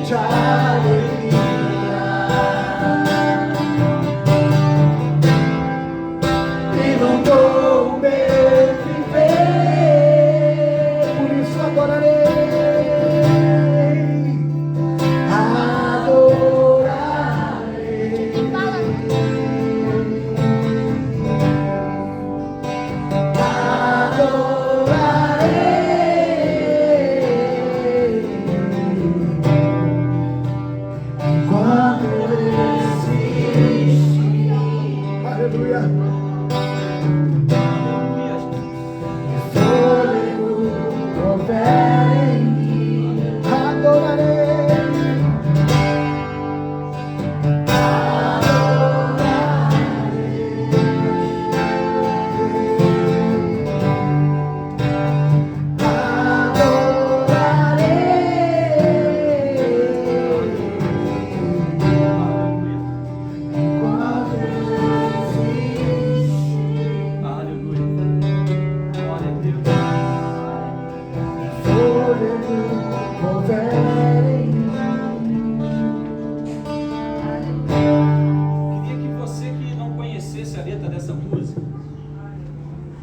virtude, alegria. Inundou o meu viver, por isso adorarei.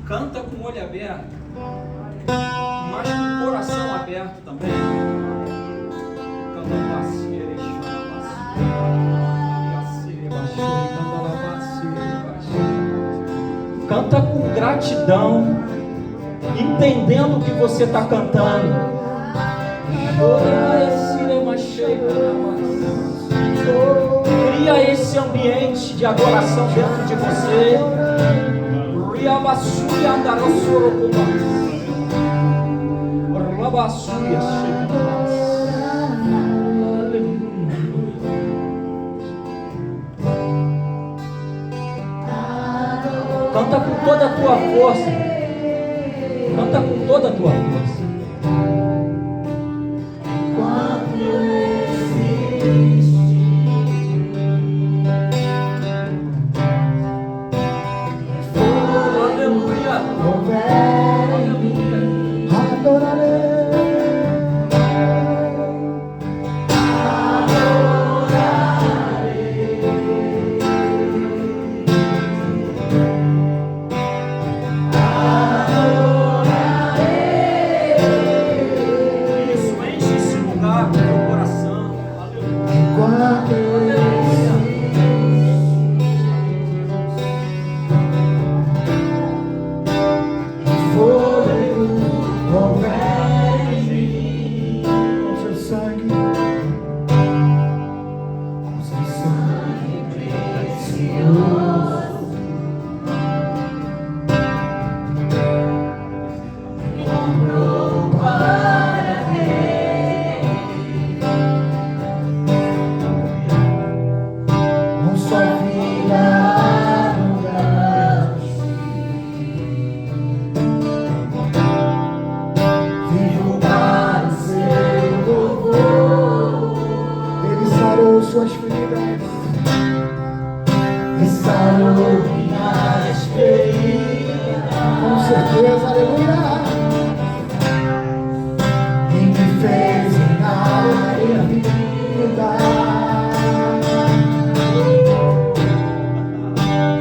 Canta com o olho aberto, mas com o coração aberto também. Canta canta com gratidão, entendendo o que você está cantando. Cria esse ambiente de adoração dentro de você. Riabassuia andarosoro kumas. Rabassuia chega. Canta com toda a tua força. Canta com toda a tua força. Suas feridas e sarou minhas feridas, com certeza, aleluia, e me fez ganhar a vida,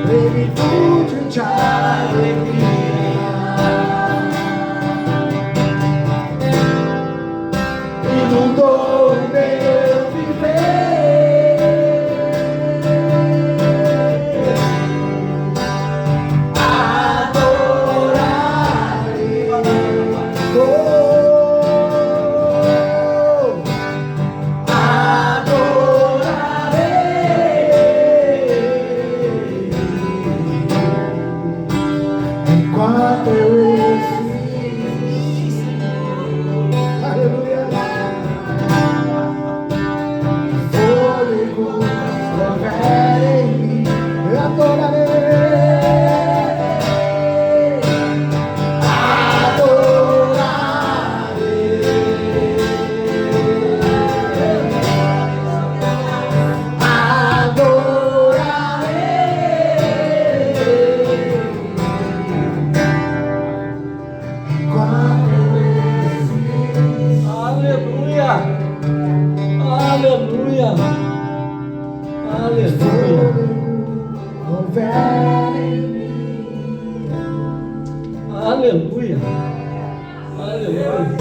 plenitude de alegria, inundou o meu viver. Aleluia. Aleluia. Houver em mim. Aleluia. Aleluia.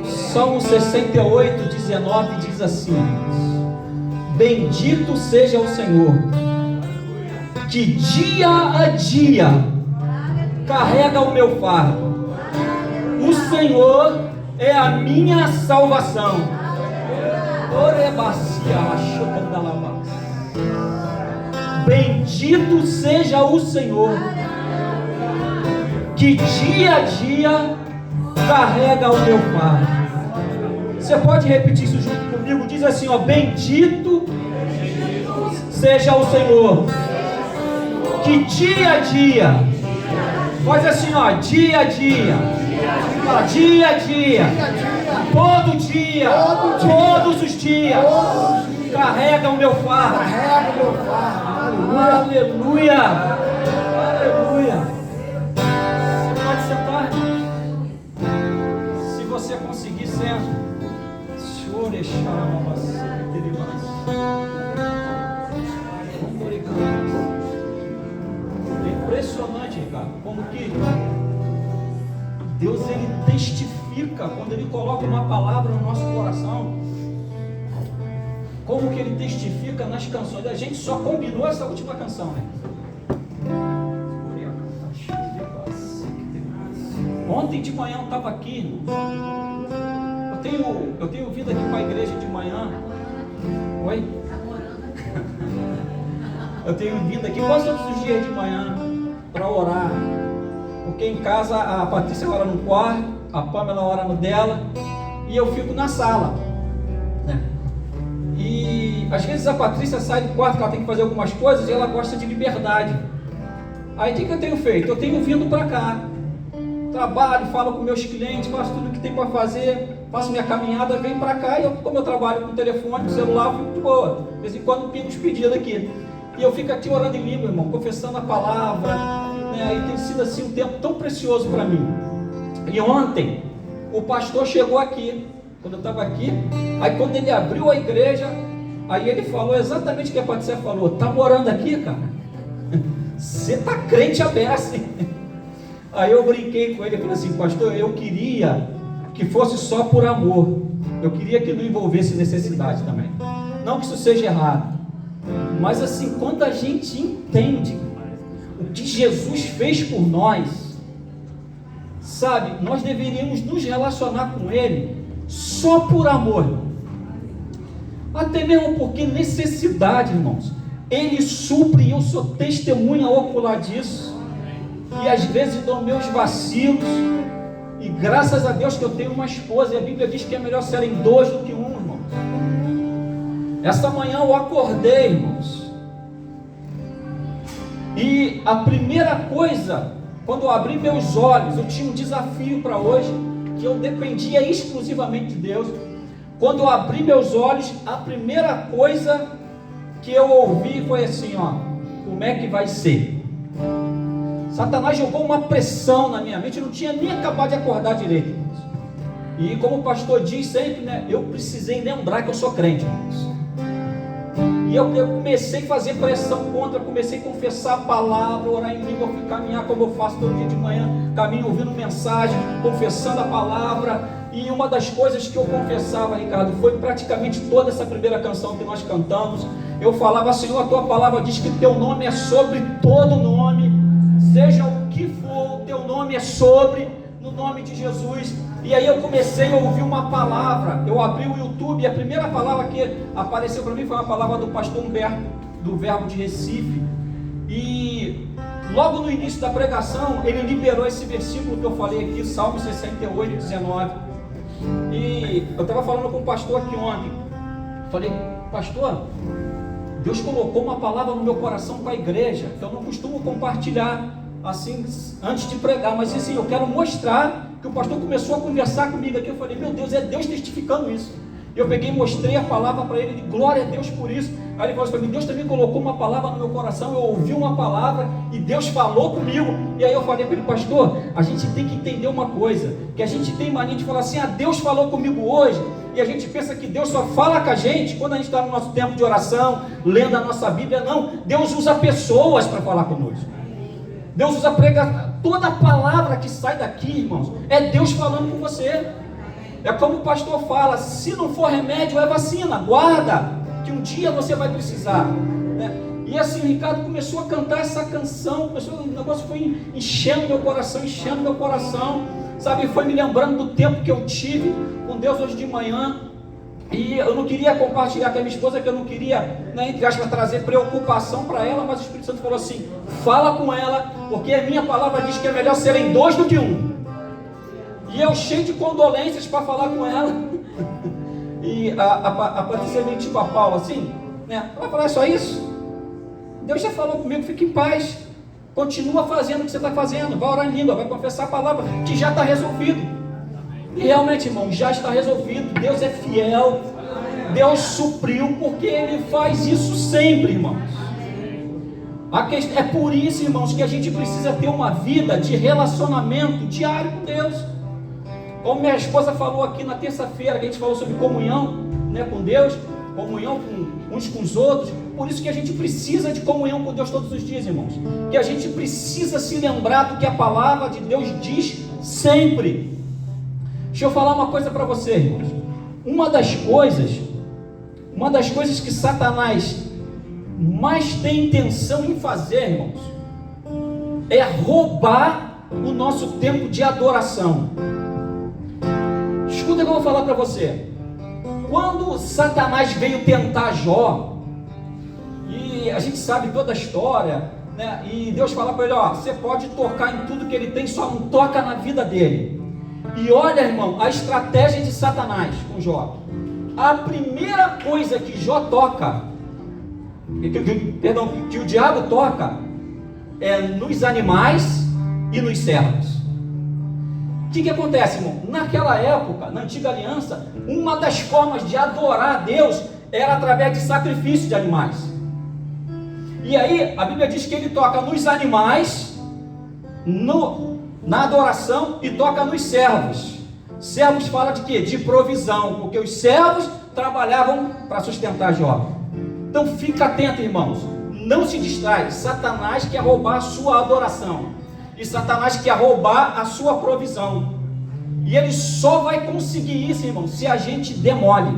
Salmo 68, 19 diz assim: bendito seja o Senhor, que dia a dia carrega o meu fardo. O Senhor é a minha salvação. Bendito seja o Senhor, que dia a dia carrega o meu fardo. Você pode repetir isso junto comigo? Diz assim, ó: bendito seja o Senhor, que dia a dia, faz assim, ó, dia a dia, dia a dia, todo dia, todos os dias, carrega o meu fardo. Carrega o meu fardo. Aleluia. Aleluia. Você pode sentar. Se você conseguir, senta. É impressionante, Ricardo, como que Deus, ele testifica quando ele coloca uma palavra no nosso coração. Como que ele testifica nas canções. A gente só combinou essa última canção, né? Ontem de manhã eu estava aqui, irmão. Eu tenho vindo aqui para a igreja de manhã. Oi? Eu tenho vindo aqui quase todos os dias de manhã para orar. Porque em casa a Patrícia ora no quarto, a Pamela ora no dela e eu fico na sala, né? E às vezes a Patrícia sai do quarto, que ela tem que fazer algumas coisas, e ela gosta de liberdade. Aí o que eu tenho feito? Eu tenho vindo para cá, trabalho, falo com meus clientes, faço tudo o que tem para fazer, faço minha caminhada, venho para cá, e como eu trabalho com telefone, com celular, eu fico de boa. De vez em quando pingo os pedidos aqui. E eu fico aqui orando em língua, irmão, confessando a palavra, né? E tem sido assim um tempo tão precioso para mim. E ontem, o pastor chegou aqui, quando eu estava aqui, aí quando ele abriu a igreja, aí ele falou exatamente o que a Patrícia falou: tá morando aqui, cara? Você tá crente aberto. Aí eu brinquei com ele e falei assim: pastor, eu queria que fosse só por amor, eu queria que não envolvesse necessidade também, não que isso seja errado, mas assim, quando a gente entende o que Jesus fez por nós, sabe, nós deveríamos nos relacionar com Ele só por amor, até mesmo porque necessidade, irmãos, Ele supre, e eu sou testemunha ocular disso. E às vezes dou meus vacilos, e graças a Deus que eu tenho uma esposa, e a Bíblia diz que é melhor serem dois do que um, irmãos. Essa manhã eu acordei, irmãos, e a primeira coisa, quando eu abri meus olhos, eu tinha um desafio para hoje, que eu dependia exclusivamente de Deus. Quando eu abri meus olhos, a primeira coisa que eu ouvi foi assim, ó: como é que vai ser? Satanás jogou uma pressão na minha mente, eu não tinha nem acabado de acordar direito, irmãos. E como o pastor diz sempre, né, eu precisei lembrar que eu sou crente, irmãos. E eu comecei a fazer pressão contra, comecei a confessar a palavra, orar em língua, caminhar como eu faço todo dia de manhã, caminho ouvindo mensagem, confessando a palavra. E uma das coisas que eu confessava, Ricardo, foi praticamente toda essa primeira canção que nós cantamos. Eu falava: Senhor, a tua palavra diz que teu nome é sobre todo nome, seja o que for, o teu nome é sobre, no nome de Jesus. E aí eu comecei a ouvir uma palavra, eu abri o YouTube, e a primeira palavra que apareceu para mim foi uma palavra do pastor Humberto, do Verbo de Recife. E logo no início da pregação, ele liberou esse versículo que eu falei aqui, Salmo 68, 19. E eu estava falando com o pastor aqui ontem, falei: pastor, Deus colocou uma palavra no meu coração para a igreja, que eu não costumo compartilhar assim antes de pregar, mas assim, eu quero mostrar que o pastor começou a conversar comigo aqui. Eu falei: meu Deus, é Deus testificando isso. Eu peguei e mostrei a palavra para ele, glória a Deus por isso. Aí ele falou assim para mim, Deus também colocou uma palavra no meu coração, eu ouvi uma palavra e Deus falou comigo. E aí eu falei para ele, pastor, a gente tem que entender uma coisa, que a gente tem mania de falar assim, Deus falou comigo hoje, e a gente pensa que Deus só fala com a gente quando a gente está no nosso tempo de oração, lendo a nossa Bíblia. Não, Deus usa pessoas para falar conosco. Deus usa toda a palavra que sai daqui, irmãos, é Deus falando com você. É como o pastor fala, se não for remédio, é vacina, guarda, que um dia você vai precisar, né? E assim, o Ricardo começou a cantar essa canção, o negócio foi enchendo meu coração, sabe, foi me lembrando do tempo que eu tive com Deus hoje de manhã. E eu não queria compartilhar com a minha esposa, que eu não queria, né, entre aspas, trazer preocupação para ela, mas o Espírito Santo falou assim, fala com ela, porque a minha palavra diz que é melhor serem dois do que um. E eu cheio de condolências para falar com ela. E a Patrícia veio tipo a Paula assim, né? Ela falou, é só isso? Deus já falou comigo, fique em paz. Continua fazendo o que você está fazendo. Vai orar em língua, vai confessar a palavra, que já está resolvido. E realmente, irmão, já está resolvido. Deus é fiel. Deus supriu, porque Ele faz isso sempre, irmãos. É por isso, irmãos, que a gente precisa ter uma vida de relacionamento diário com Deus. Como minha esposa falou aqui na terça-feira, que a gente falou sobre comunhão, né, com Deus, comunhão com uns com os outros. Por isso que a gente precisa de comunhão com Deus todos os dias, irmãos. Que a gente precisa se lembrar do que a palavra de Deus diz sempre. Deixa eu falar uma coisa para você, irmãos. Uma das coisas que Satanás mais tem intenção em fazer, irmãos, é roubar o nosso tempo de adoração. Escuta o que eu vou falar para você. Quando Satanás veio tentar Jó, e a gente sabe toda a história, né? E Deus fala para ele, você pode tocar em tudo que ele tem, só não toca na vida dele. E olha, irmão, a estratégia de Satanás com Jó. A primeira coisa que Jó toca, que o diabo toca, é nos animais e nos servos. O que acontece, irmão? Naquela época, na antiga aliança, uma das formas de adorar a Deus era através de sacrifício de animais. E aí, a Bíblia diz que ele toca nos animais, na adoração, e toca nos servos. Servos fala de quê? De provisão, porque os servos trabalhavam para sustentar Jó. Então fica atento, irmãos, não se distrai. Satanás quer roubar a sua adoração. E Satanás quer roubar a sua provisão. E ele só vai conseguir isso, irmão, se a gente demole.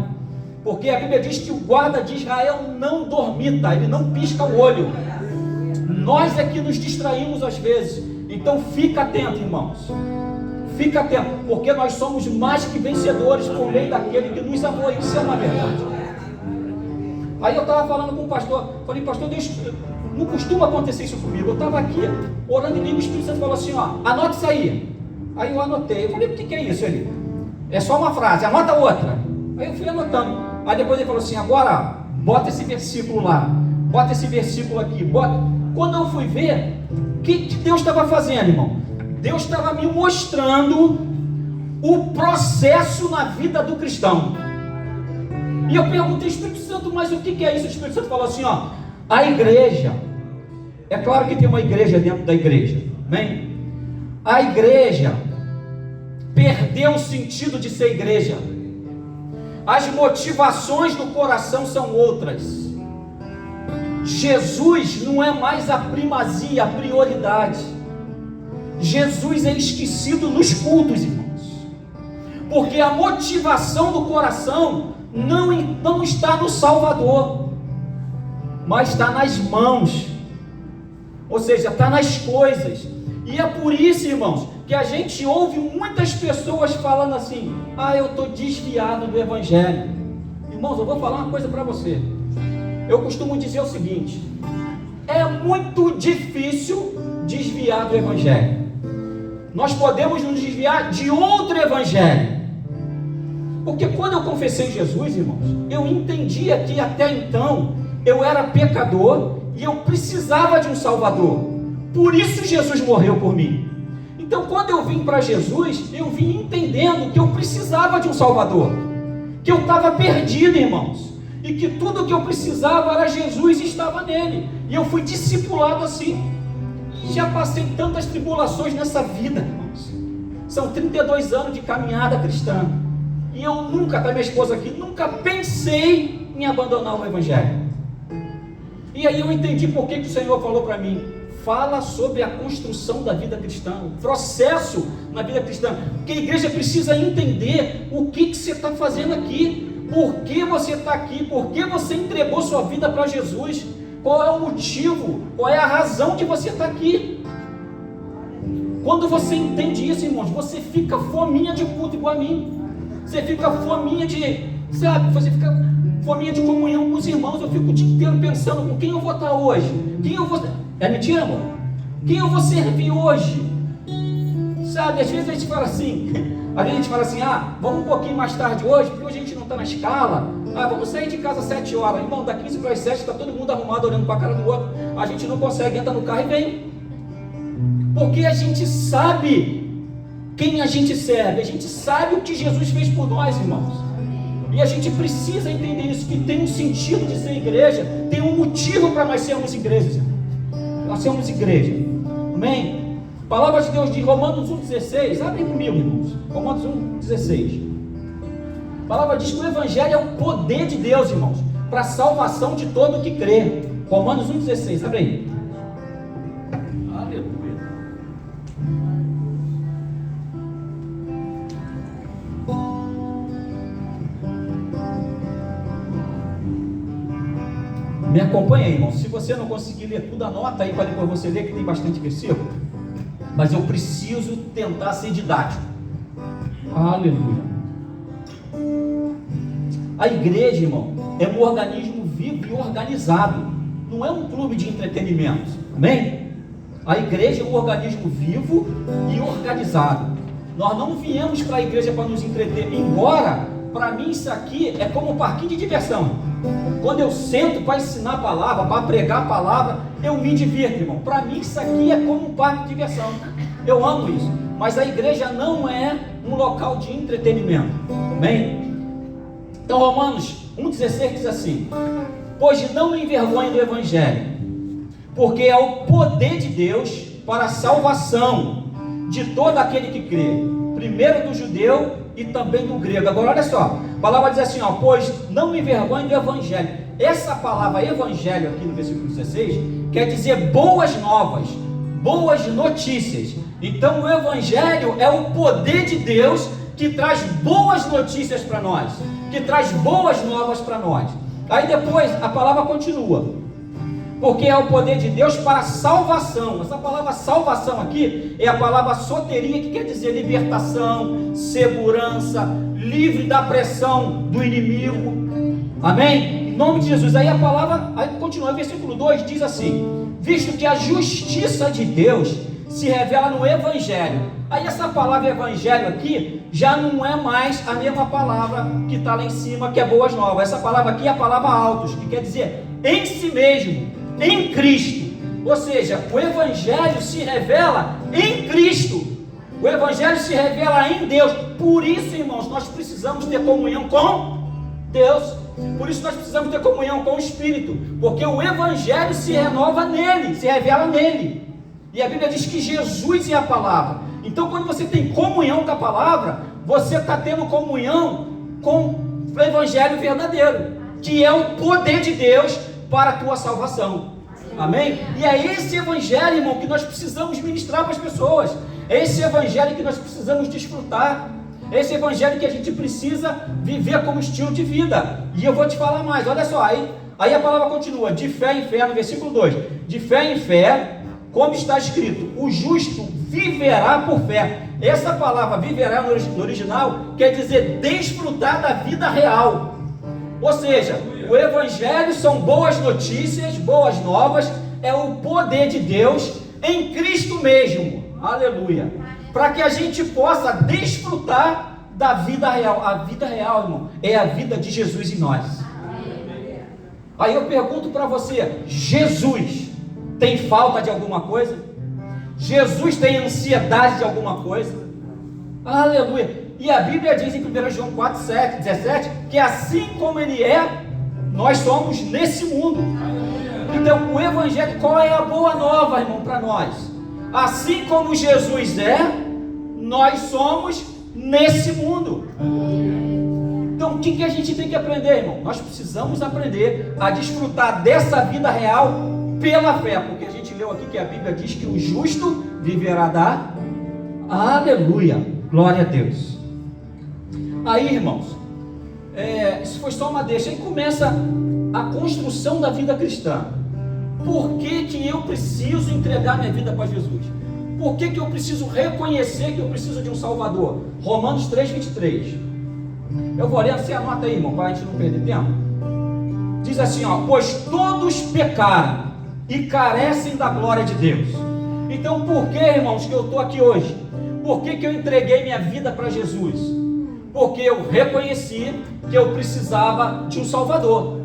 Porque a Bíblia diz que o guarda de Israel não dormita, ele não pisca o olho. Nós é que nos distraímos às vezes. Então fica atento, irmãos. Fica atento, porque nós somos mais que vencedores por meio daquele que nos amou. Isso é uma verdade. Aí eu estava falando com o pastor, falei, pastor, Deus, não costuma acontecer isso comigo. Eu estava aqui orando em língua, o Espírito Santo falou assim, anote isso aí. Aí eu anotei, eu falei, o que é isso ali? É só uma frase, anota outra. Aí eu fui anotando. Aí depois ele falou assim, agora bota esse versículo lá, bota esse versículo aqui, bota. Quando eu fui ver, o que Deus estava fazendo, irmão? Deus estava me mostrando o processo na vida do cristão. E eu perguntei, Espírito Santo, mas o que é isso? O Espírito Santo falou assim, a igreja, é claro que tem uma igreja dentro da igreja, amém? A igreja perdeu o sentido de ser igreja. As motivações do coração são outras. Jesus não é mais a primazia, a prioridade. Jesus é esquecido nos cultos, irmãos. Porque a motivação do coração não está no Salvador, mas está nas mãos. Ou seja, está nas coisas. E é por isso, irmãos, que a gente ouve muitas pessoas falando assim: eu estou desviado do Evangelho. Irmãos, eu vou falar uma coisa para você. Eu costumo dizer o seguinte: é muito difícil desviar do Evangelho. Nós podemos nos desviar de outro Evangelho. Porque quando eu confessei Jesus, irmãos, eu entendia que até então eu era pecador e eu precisava de um Salvador. Por isso Jesus morreu por mim. Então quando eu vim para Jesus, eu vim entendendo que eu precisava de um Salvador, que eu estava perdido, irmãos, e que tudo que eu precisava era Jesus e estava nele, e eu fui discipulado assim. Já passei tantas tribulações nessa vida, irmãos, são 32 anos de caminhada cristã, e eu nunca, tá minha esposa aqui, nunca pensei em abandonar o Evangelho. E aí eu entendi por que o Senhor falou para mim: fala sobre a construção da vida cristã, o processo na vida cristã, porque a igreja precisa entender o que você está fazendo aqui, por que você está aqui, por que você entregou sua vida para Jesus, qual é o motivo, qual é a razão de você estar aqui. Quando você entende isso, irmãos, você fica fominha de culto igual a mim, você fica fominha de, sabe, você fica fominha de comunhão com os irmãos. Eu fico o dia inteiro pensando com quem eu vou estar hoje, quem eu vou... É mentira, amor? Quem eu vou servir hoje? Sabe, às vezes a gente fala assim, vamos um pouquinho mais tarde hoje, porque hoje a gente não está na escala. Vamos sair de casa às 7 horas, irmão, da 15 para as 7 está todo mundo arrumado, olhando para a cara do outro, a gente não consegue, entra no carro e vem, porque a gente sabe quem a gente serve, a gente sabe o que Jesus fez por nós, irmãos. E a gente precisa entender isso, que tem um sentido de ser igreja, tem um motivo para nós sermos igrejas. Nós somos igreja, amém? Palavra de Deus de Romanos 1,16, abre comigo, irmãos, Romanos 1,16. A palavra diz que o Evangelho é o poder de Deus, irmãos, para a salvação de todo o que crê. Romanos 1,16, abre aí. Aleluia. Me acompanha aí, irmão. Se você não conseguir ler tudo, anota aí para depois você ler, que tem bastante versículo. Mas eu preciso tentar ser didático. Aleluia. A igreja, irmão, é um organismo vivo e organizado. Não é um clube de entretenimento. Amém? A igreja é um organismo vivo e organizado. Nós não viemos para a igreja para nos entreter. Embora, para mim, isso aqui é como um parquinho de diversão. Quando eu sento para ensinar a palavra, para pregar a palavra, eu me divirto, irmão. Para mim isso aqui é como um parque de diversão. Eu amo isso. Mas a igreja não é um local de entretenimento. Amém? Então Romanos 1,16 diz assim: pois não me envergonhe do Evangelho, porque é o poder de Deus para a salvação de todo aquele que crê, primeiro do judeu e também do grego. Agora olha só, a palavra diz assim, pois não me envergonhe do Evangelho. Essa palavra Evangelho aqui no versículo 16 quer dizer boas novas, boas notícias. Então o Evangelho é o poder de Deus que traz boas notícias para nós, que traz boas novas para nós. Aí depois a palavra continua, porque é o poder de Deus para a salvação. Essa palavra salvação aqui é a palavra soteria, que quer dizer libertação, segurança, livre da pressão do inimigo. Amém? Em nome de Jesus. Aí a palavra, aí continua, o versículo 2 diz assim: visto que a justiça de Deus se revela no Evangelho. Aí essa palavra Evangelho aqui já não é mais a mesma palavra que está lá em cima, que é boas novas. Essa palavra aqui é a palavra autos, que quer dizer em si mesmo, em Cristo. Ou seja, o Evangelho se revela em Cristo, o Evangelho se revela em Deus. Por isso, irmãos, nós precisamos ter comunhão com Deus, por isso nós precisamos ter comunhão com o Espírito, porque o Evangelho se renova nele, se revela nele. E a Bíblia diz que Jesus é a palavra. Então quando você tem comunhão com a palavra, você está tendo comunhão com o Evangelho verdadeiro, que é o poder de Deus para a tua salvação. Amém? E é esse Evangelho, irmão, que nós precisamos ministrar para as pessoas. É esse Evangelho que nós precisamos desfrutar. É esse Evangelho que a gente precisa viver como estilo de vida. E eu vou te falar mais, olha só, aí a palavra continua, de fé em fé, no versículo 2, de fé em fé, como está escrito, o justo viverá por fé. Essa palavra viverá no original quer dizer desfrutar da vida real. Ou seja, o Evangelho são boas notícias, boas novas, é o poder de Deus em Cristo mesmo, aleluia, para que a gente possa desfrutar da vida real. A vida real, irmão, é a vida de Jesus em nós. Aí eu pergunto para você, Jesus tem falta de alguma coisa? Jesus tem ansiedade de alguma coisa? Aleluia! E a Bíblia diz em 1 João 4, 17, que assim como Ele é, nós somos nesse mundo. Então, o Evangelho, qual é a boa nova, irmão, para nós? Assim como Jesus é, nós somos nesse mundo. Então, o que a gente tem que aprender, irmão? Nós precisamos aprender a desfrutar dessa vida real pela fé, porque a gente leu aqui que a Bíblia diz que o justo viverá da... Aleluia, glória a Deus. Aí, irmãos, isso foi só uma deixa. Aí começa a construção da vida cristã. Por que eu preciso entregar minha vida para Jesus? Por que eu preciso reconhecer que eu preciso de um Salvador? Romanos 3:23. Eu vou ler, você anota aí, irmão, para a gente não perder tempo. Diz assim, ó: pois todos pecaram e carecem da glória de Deus. Então, por que, irmãos, que eu estou aqui hoje? Por que eu entreguei minha vida para Jesus? Porque eu reconheci que eu precisava de um Salvador.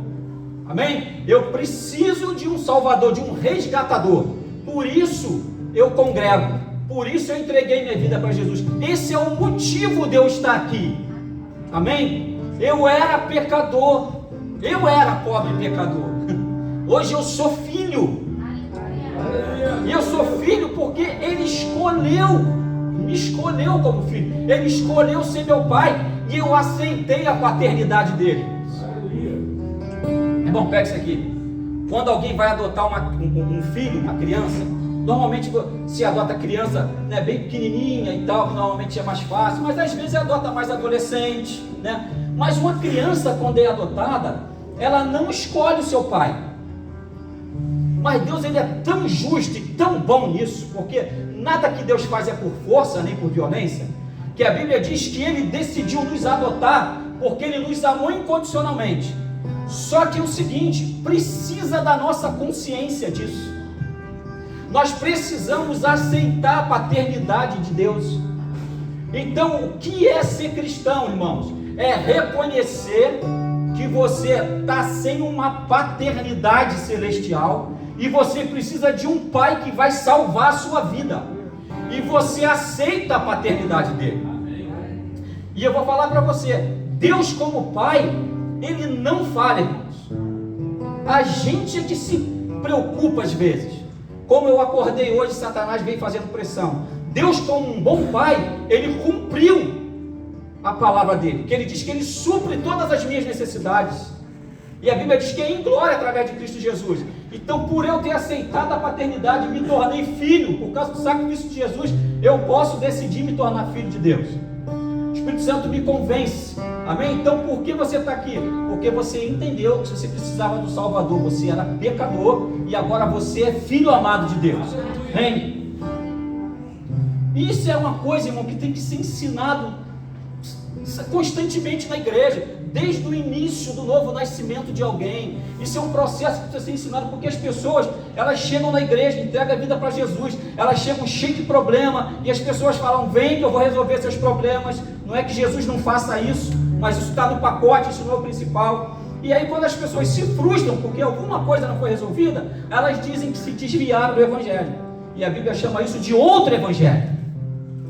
Amém? Eu preciso de um Salvador, de um resgatador. Por isso eu congrego. Por isso eu entreguei minha vida para Jesus. Esse é o motivo de eu estar aqui. Amém? Eu era pecador. Eu era pobre pecador. Hoje eu sou filho. E eu sou filho porque Ele me escolheu como filho. Ele escolheu ser meu pai. E eu aceitei a paternidade dele. Irmão, pega isso aqui. Quando alguém vai adotar um filho, uma criança, normalmente se adota criança, né, bem pequenininha e tal, normalmente é mais fácil, mas às vezes adota mais adolescente, né? Mas uma criança, quando é adotada, ela não escolhe o seu pai. Mas Deus, Ele é tão justo e tão bom nisso, porque nada que Deus faz é por força nem por violência, que a Bíblia diz que Ele decidiu nos adotar porque Ele nos amou incondicionalmente. Só que é o seguinte, precisa da nossa consciência disso. Nós precisamos aceitar a paternidade de Deus. Então, o que é ser cristão, irmãos? É reconhecer que você está sem uma paternidade celestial e você precisa de um pai que vai salvar a sua vida. E você aceita a paternidade dele. E eu vou falar para você, Deus como pai, Ele não falha, irmãos. A gente é que se preocupa às vezes. Como eu acordei hoje, Satanás veio fazendo pressão. Deus, como um bom pai, Ele cumpriu a palavra dele, que Ele diz que Ele supre todas as minhas necessidades. E a Bíblia diz que é em glória através de Cristo Jesus. Então, por eu ter aceitado a paternidade, me tornei filho. Por causa do sacrifício de Jesus, eu posso decidir me tornar filho de Deus. O Espírito Santo me convence. Amém? Então, por que você está aqui? Porque você entendeu que você precisava do Salvador. Você era pecador e agora você é filho amado de Deus. Amém? Isso é uma coisa, irmão, que tem que ser ensinado constantemente na igreja, desde o início do novo nascimento de alguém. Isso é um processo que precisa ser ensinado, porque as pessoas, elas chegam na igreja, entregam a vida para Jesus, elas chegam cheias de problema, e as pessoas falam, vem que eu vou resolver seus problemas. Não é que Jesus não faça isso, mas isso está no pacote, isso não é o principal. E aí quando as pessoas se frustram, porque alguma coisa não foi resolvida, elas dizem que se desviaram do Evangelho, e a Bíblia chama isso de outro Evangelho.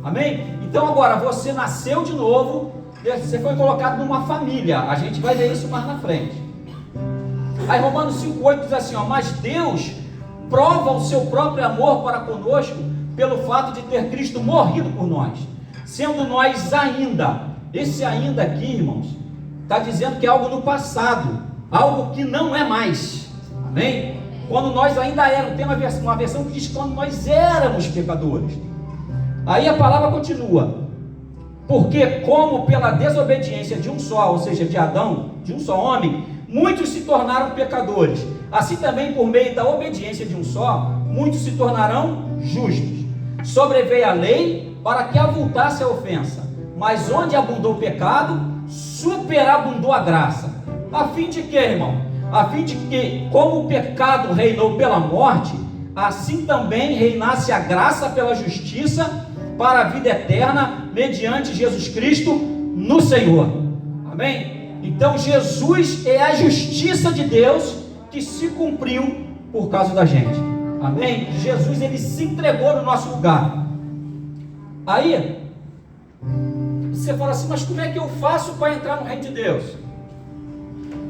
Amém? Então agora, você nasceu de novo, você foi colocado numa família. A gente vai ver isso mais na frente. Aí Romanos 5,8 diz assim, ó: mas Deus prova o seu próprio amor para conosco pelo fato de ter Cristo morrido por nós, sendo nós ainda, esse ainda aqui, irmãos, está dizendo que é algo no passado, algo que não é mais. Amém? Quando nós ainda éramos, tem uma versão que diz quando nós éramos pecadores. Aí a palavra continua: porque como pela desobediência de um só, ou seja, de Adão, de um só homem, muitos se tornaram pecadores, assim também por meio da obediência de um só, muitos se tornarão justos. Sobreveio a lei para que avultasse a ofensa, mas onde abundou o pecado, superabundou a graça. A fim de que, irmão? A fim de que, como o pecado reinou pela morte, assim também reinasse a graça pela justiça para a vida eterna, mediante Jesus Cristo, no Senhor. Amém? Então Jesus é a justiça de Deus que se cumpriu por causa da gente. Amém? Jesus, ele se entregou no nosso lugar. Aí, Você fala assim, mas como é que eu faço para entrar no reino de Deus?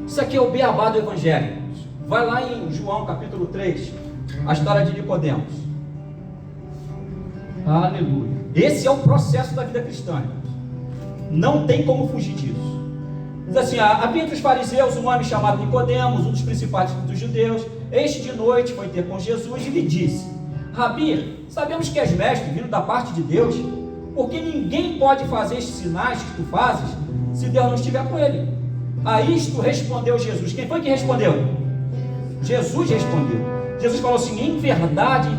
Isso aqui é o beabá do Evangelho. Vai lá em João capítulo 3, a história de Nicodemos. Aleluia. Esse é o processo da vida cristã. Não tem como fugir disso. Diz assim, havia entre os fariseus um homem chamado Nicodemos, um dos principais dos judeus. Este de noite foi ter com Jesus e lhe disse: Rabi, sabemos que és mestre, vindo da parte de Deus, porque ninguém pode fazer estes sinais que tu fazes, se Deus não estiver com ele. A isto respondeu Jesus. Quem foi que respondeu? Jesus respondeu. Jesus falou assim, em verdade,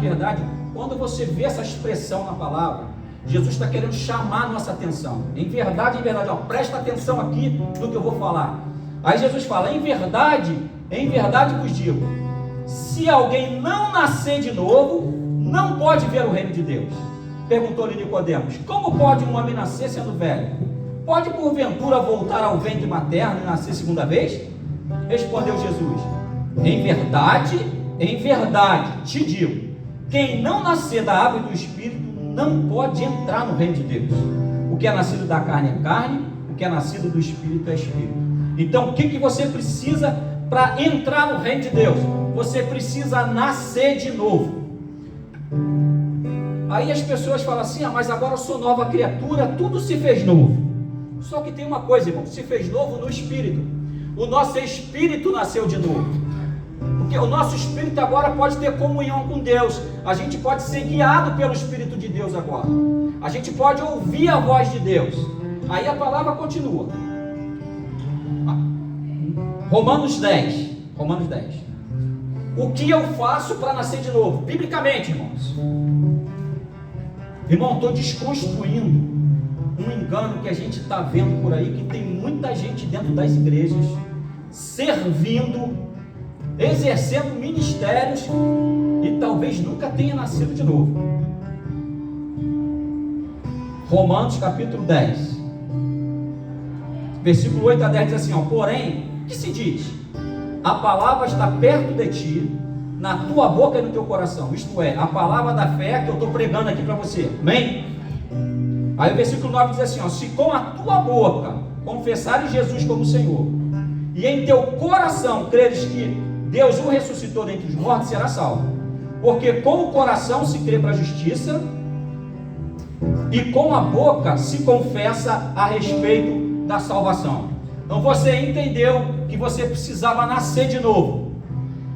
quando você vê essa expressão na palavra, Jesus está querendo chamar a nossa atenção. Em verdade, ó, presta atenção aqui no que eu vou falar. Aí Jesus fala, em verdade vos digo, se alguém não nascer de novo, não pode ver o reino de Deus. Perguntou-lhe Nicodemos, como pode um homem nascer sendo velho? Pode porventura voltar ao ventre materno e nascer segunda vez? Respondeu Jesus, em verdade te digo, quem não nascer da água e do Espírito não pode entrar no reino de Deus. O que é nascido da carne é carne, o que é nascido do Espírito é Espírito. Então o que você precisa para entrar no reino de Deus? Você precisa nascer de novo. Aí as pessoas falam assim, mas agora eu sou nova criatura, tudo se fez novo. Só que tem uma coisa, irmão, se fez novo no Espírito. O nosso Espírito nasceu de novo. Porque o nosso Espírito agora pode ter comunhão com Deus. A gente pode ser guiado pelo Espírito de Deus agora. A gente pode ouvir a voz de Deus. Aí a palavra continua. Romanos 10. O que eu faço para nascer de novo? Biblicamente, irmãos. Irmão, estou desconstruindo um engano que a gente está vendo por aí, que tem muita gente dentro das igrejas, servindo, exercendo ministérios, e talvez nunca tenha nascido de novo. Romanos capítulo 10, versículo 8 a 10 diz assim, porém, que se diz? A palavra está perto de ti, na tua boca e no teu coração, isto é, a palavra da fé que eu estou pregando aqui para você, amém? Aí o versículo 9 diz assim, se com a tua boca confessares Jesus como Senhor, e em teu coração creres que Deus o ressuscitou dentre os mortos, será salvo. Porque com o coração se crê para a justiça, e com a boca se confessa a respeito da salvação. Então você entendeu que você precisava nascer de novo.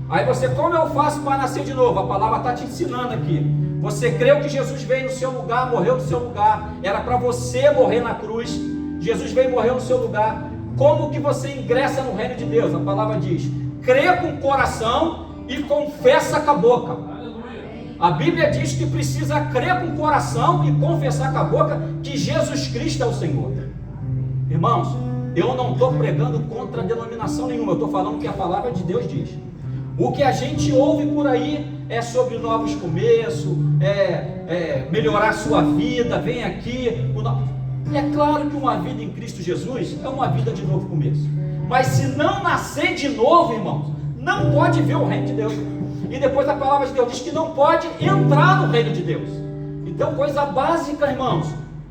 Aí você, como eu faço para nascer de novo? A palavra está te ensinando aqui. Você creu que Jesus veio no seu lugar, morreu no seu lugar, era para você morrer na cruz. Jesus veio e morreu no seu lugar. Como que você ingressa no reino de Deus? A palavra diz, crê com o coração e confessa com a boca. A Bíblia diz que precisa crer com o coração e confessar com a boca que Jesus Cristo é o Senhor. Irmãos, eu não estou pregando contra denominação nenhuma, eu estou falando o que a palavra de Deus diz. O que a gente ouve por aí é sobre novos começos, melhorar a sua vida, vem aqui. É claro que uma vida em Cristo Jesus é uma vida de novo começo. Mas se não nascer de novo, irmãos, não pode ver o reino de Deus. E depois a palavra de Deus diz que não pode entrar no reino de Deus. Então, coisa básica, irmãos,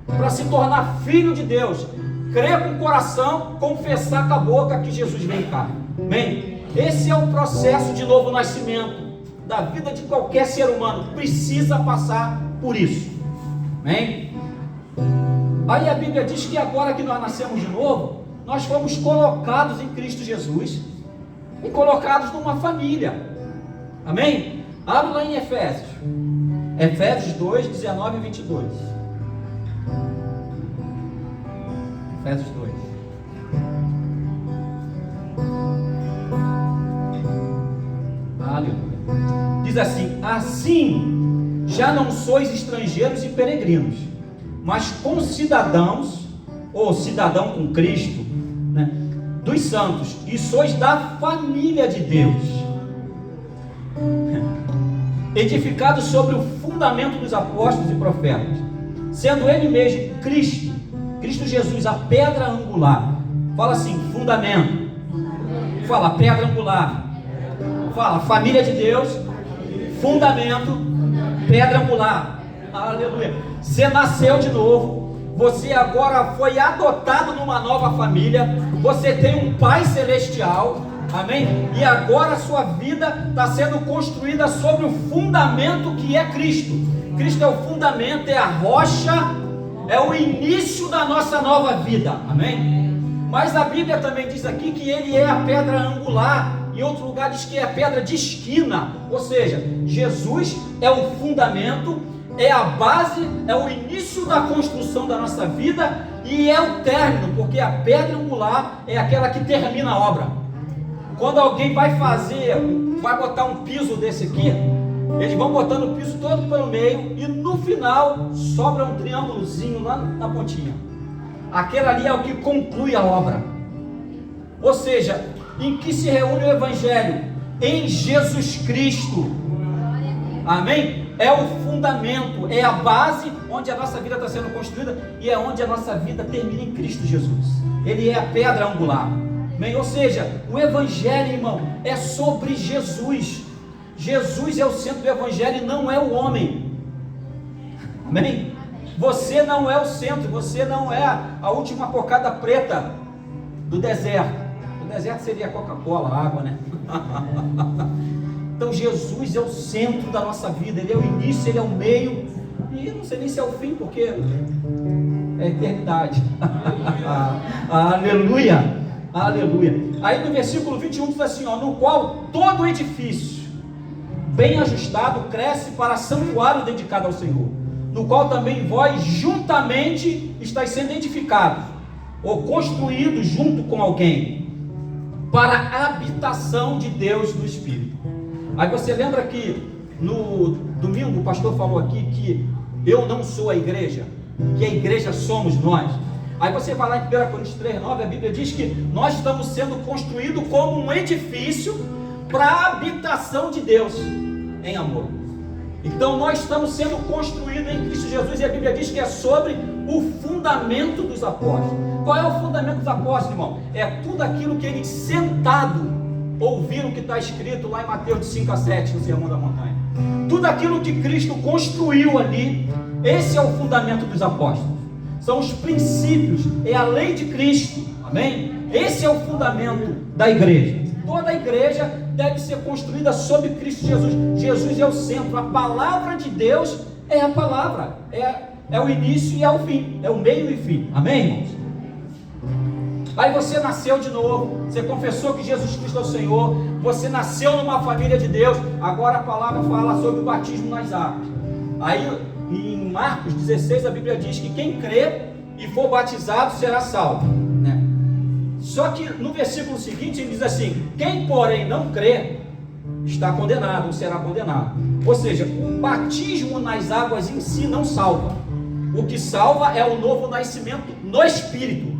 para se tornar filho de Deus, crer com o coração, confessar com a boca que Jesus vem cá. Amém? Esse é o processo de novo nascimento da vida de qualquer ser humano. Precisa passar por isso. Amém? Aí a Bíblia diz que agora que nós nascemos de novo, nós fomos colocados em Cristo Jesus e colocados numa família. Amém? Abre lá em Efésios. Efésios 2, 19 e 22. Efésios 2. Aleluia. Diz assim, já não sois estrangeiros e peregrinos, mas concidadãos, ou cidadão com Cristo, né, dos santos, e sois da família de Deus, edificados sobre o fundamento dos apóstolos e profetas, sendo ele mesmo Cristo Jesus, a pedra angular. Fala assim, fundamento. Fala, pedra angular. Fala, família de Deus, fundamento, pedra angular. Aleluia. Você nasceu de novo, Você agora foi adotado numa nova família. Você tem um Pai Celestial. Amém? E agora a sua vida está sendo construída sobre o fundamento que é Cristo. Cristo é o fundamento, é a rocha, é o início da nossa nova vida. Amém? Mas a Bíblia também diz aqui que Ele é a pedra angular. Em outro lugar diz que é a pedra de esquina. Ou seja, Jesus é o fundamento, é a base, é o início da construção da nossa vida e é o término, porque a pedra angular é aquela que termina a obra. Quando alguém vai botar um piso desse aqui, eles vão botando o piso todo pelo meio e no final sobra um triângulozinho lá na pontinha. Aquele ali é o que conclui a obra. Ou seja, em que se reúne o Evangelho? Em Jesus Cristo. Amém? É o fundamento, é a base onde a nossa vida está sendo construída e é onde a nossa vida termina em Cristo Jesus. Ele é a pedra angular. Amém? Ou seja, o Evangelho, irmão, é sobre Jesus. Jesus é o centro do Evangelho e não é o homem. Amém? Você não é o centro, você não é a última cocada preta do deserto. O deserto seria Coca-Cola, água, né? Então Jesus é o centro da nossa vida, Ele é o início, Ele é o meio, e não sei nem se é o fim, porque é a eternidade. Aleluia, aleluia. Aí no versículo 21 diz assim, ó, no qual todo edifício bem ajustado cresce para santuário dedicado ao Senhor, no qual também vós juntamente estáis sendo edificados, ou construídos junto com alguém, para a habitação de Deus no Espírito. Aí você lembra que no domingo o pastor falou aqui que eu não sou a igreja, que a igreja somos nós. Aí você vai lá em 1 Coríntios 3:9, a Bíblia diz que nós estamos sendo construídos como um edifício para a habitação de Deus em amor. Então nós estamos sendo construídos em Cristo Jesus, e a Bíblia diz que é sobre o fundamento dos apóstolos. Qual é o fundamento dos apóstolos, irmão? É tudo aquilo que eles sentado ouviram que está escrito lá em Mateus de 5 a 7 no Sermão da Montanha. Tudo aquilo que Cristo construiu ali, esse é o fundamento dos apóstolos. São os princípios, é a lei de Cristo. Amém? Esse é o fundamento da igreja. Toda a igreja deve ser construída sobre Cristo Jesus. Jesus é o centro, a palavra de Deus é a palavra, é o início e é o fim, é o meio e fim. Amém, irmãos? Aí você nasceu de novo, você confessou que Jesus Cristo é o Senhor, você nasceu numa família de Deus. Agora a palavra fala sobre o batismo nas águas. Aí em Marcos 16 a Bíblia diz que quem crê e for batizado será salvo, né? Só que no versículo seguinte ele diz assim: quem porém não crê está condenado ou será condenado. Ou seja, o batismo nas águas em si não salva. O que salva é o novo nascimento no Espírito,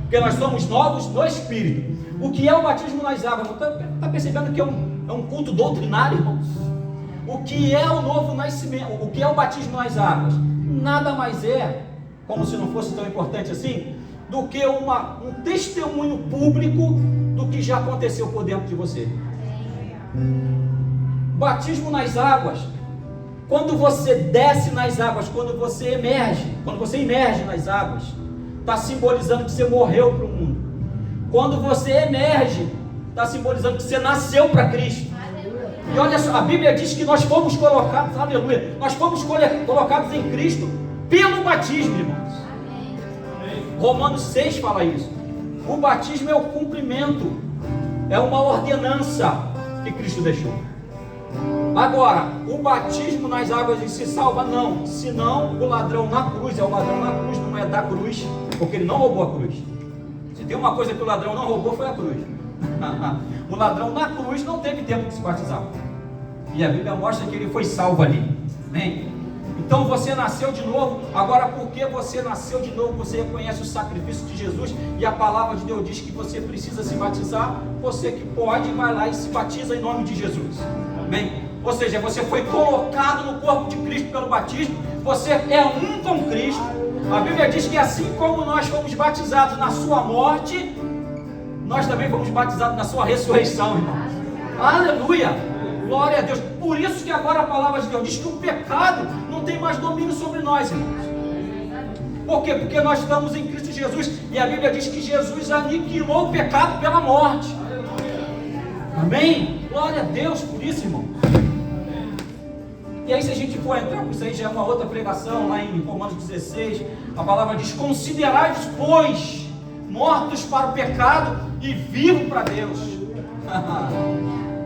porque nós somos novos no Espírito. O que é o batismo nas águas? Está percebendo que é um culto doutrinário, irmãos? O que é o novo nascimento? O que é o batismo nas águas? Nada mais é, como se não fosse tão importante assim, do que um testemunho público do que já aconteceu por dentro de você. Batismo nas águas, quando você desce nas águas, quando você emerge nas águas, está simbolizando que você morreu para o mundo. Quando você emerge, está simbolizando que você nasceu para Cristo. E olha só, a Bíblia diz que nós fomos colocados, aleluia, nós fomos colocados em Cristo pelo batismo, irmãos. Romanos 6 fala isso. O batismo é o cumprimento, é uma ordenança que Cristo deixou. Agora, o batismo nas águas em si salva? Não. Senão o ladrão na cruz, é o ladrão na cruz, não é da cruz, porque ele não roubou a cruz. Se tem uma coisa que o ladrão não roubou, foi a cruz. O ladrão na cruz não teve tempo de se batizar, e a Bíblia mostra que ele foi salvo ali. Amém? Então você nasceu de novo. Agora, porque você nasceu de novo, você reconhece o sacrifício de Jesus, e a palavra de Deus diz que você precisa se batizar. Você que pode, vai lá e se batiza em nome de Jesus. Amém? Ou seja, você foi colocado no corpo de Cristo pelo batismo, você é um com Cristo. A Bíblia diz que assim como nós fomos batizados na sua morte, nós também fomos batizados na sua ressurreição, irmãos. Aleluia! Glória a Deus. Por isso que agora a palavra de Deus diz que o pecado não tem mais domínio sobre nós, irmãos. Por quê? Porque nós estamos em Cristo Jesus, e a Bíblia diz que Jesus aniquilou o pecado pela morte. Amém? Glória a Deus por isso, irmão. E aí, se a gente for entrar com isso aí, já é uma outra pregação, lá em Romanos 16, a palavra diz: considerai-vos, pois, mortos para o pecado e vivos para Deus.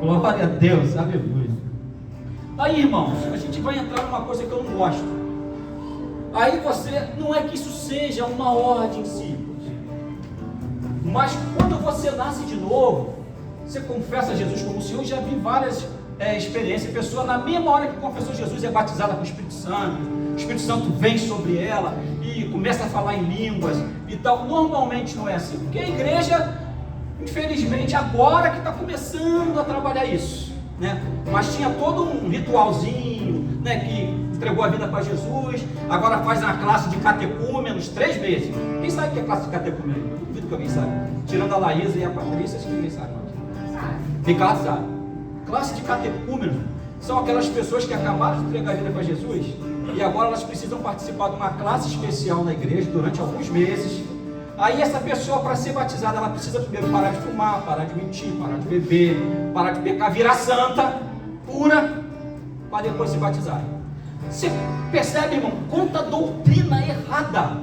Glória a Deus, aleluia. Aí, irmãos, a gente vai entrar numa coisa que eu não gosto. Aí você, não é que isso seja uma ordem simples, mas quando você nasce de novo, você confessa Jesus como Senhor. Eu já vi várias experiências, a pessoa na mesma hora que confessou Jesus é batizada com o Espírito Santo vem sobre ela e começa a falar em línguas e tal. Normalmente não é assim, porque a igreja, infelizmente, agora que está começando a trabalhar isso, né? Mas tinha todo um ritualzinho, né, que entregou a vida para Jesus, agora faz uma classe de catecúmenos 3 meses. Quem sabe o que é classe de catecúmenos? Eu duvido que alguém sabe. Tirando a Laísa e a Patrícia, acho que ninguém sabe mais. Ricardo sabe. Classe de catecúmenos são aquelas pessoas que acabaram de entregar a vida para Jesus e agora elas precisam participar de uma classe especial na igreja durante alguns meses. Aí essa pessoa, para ser batizada, ela precisa primeiro parar de fumar, parar de mentir, parar de beber, parar de pecar, virar santa, pura, para depois se batizar. Você percebe, irmão, quanta doutrina errada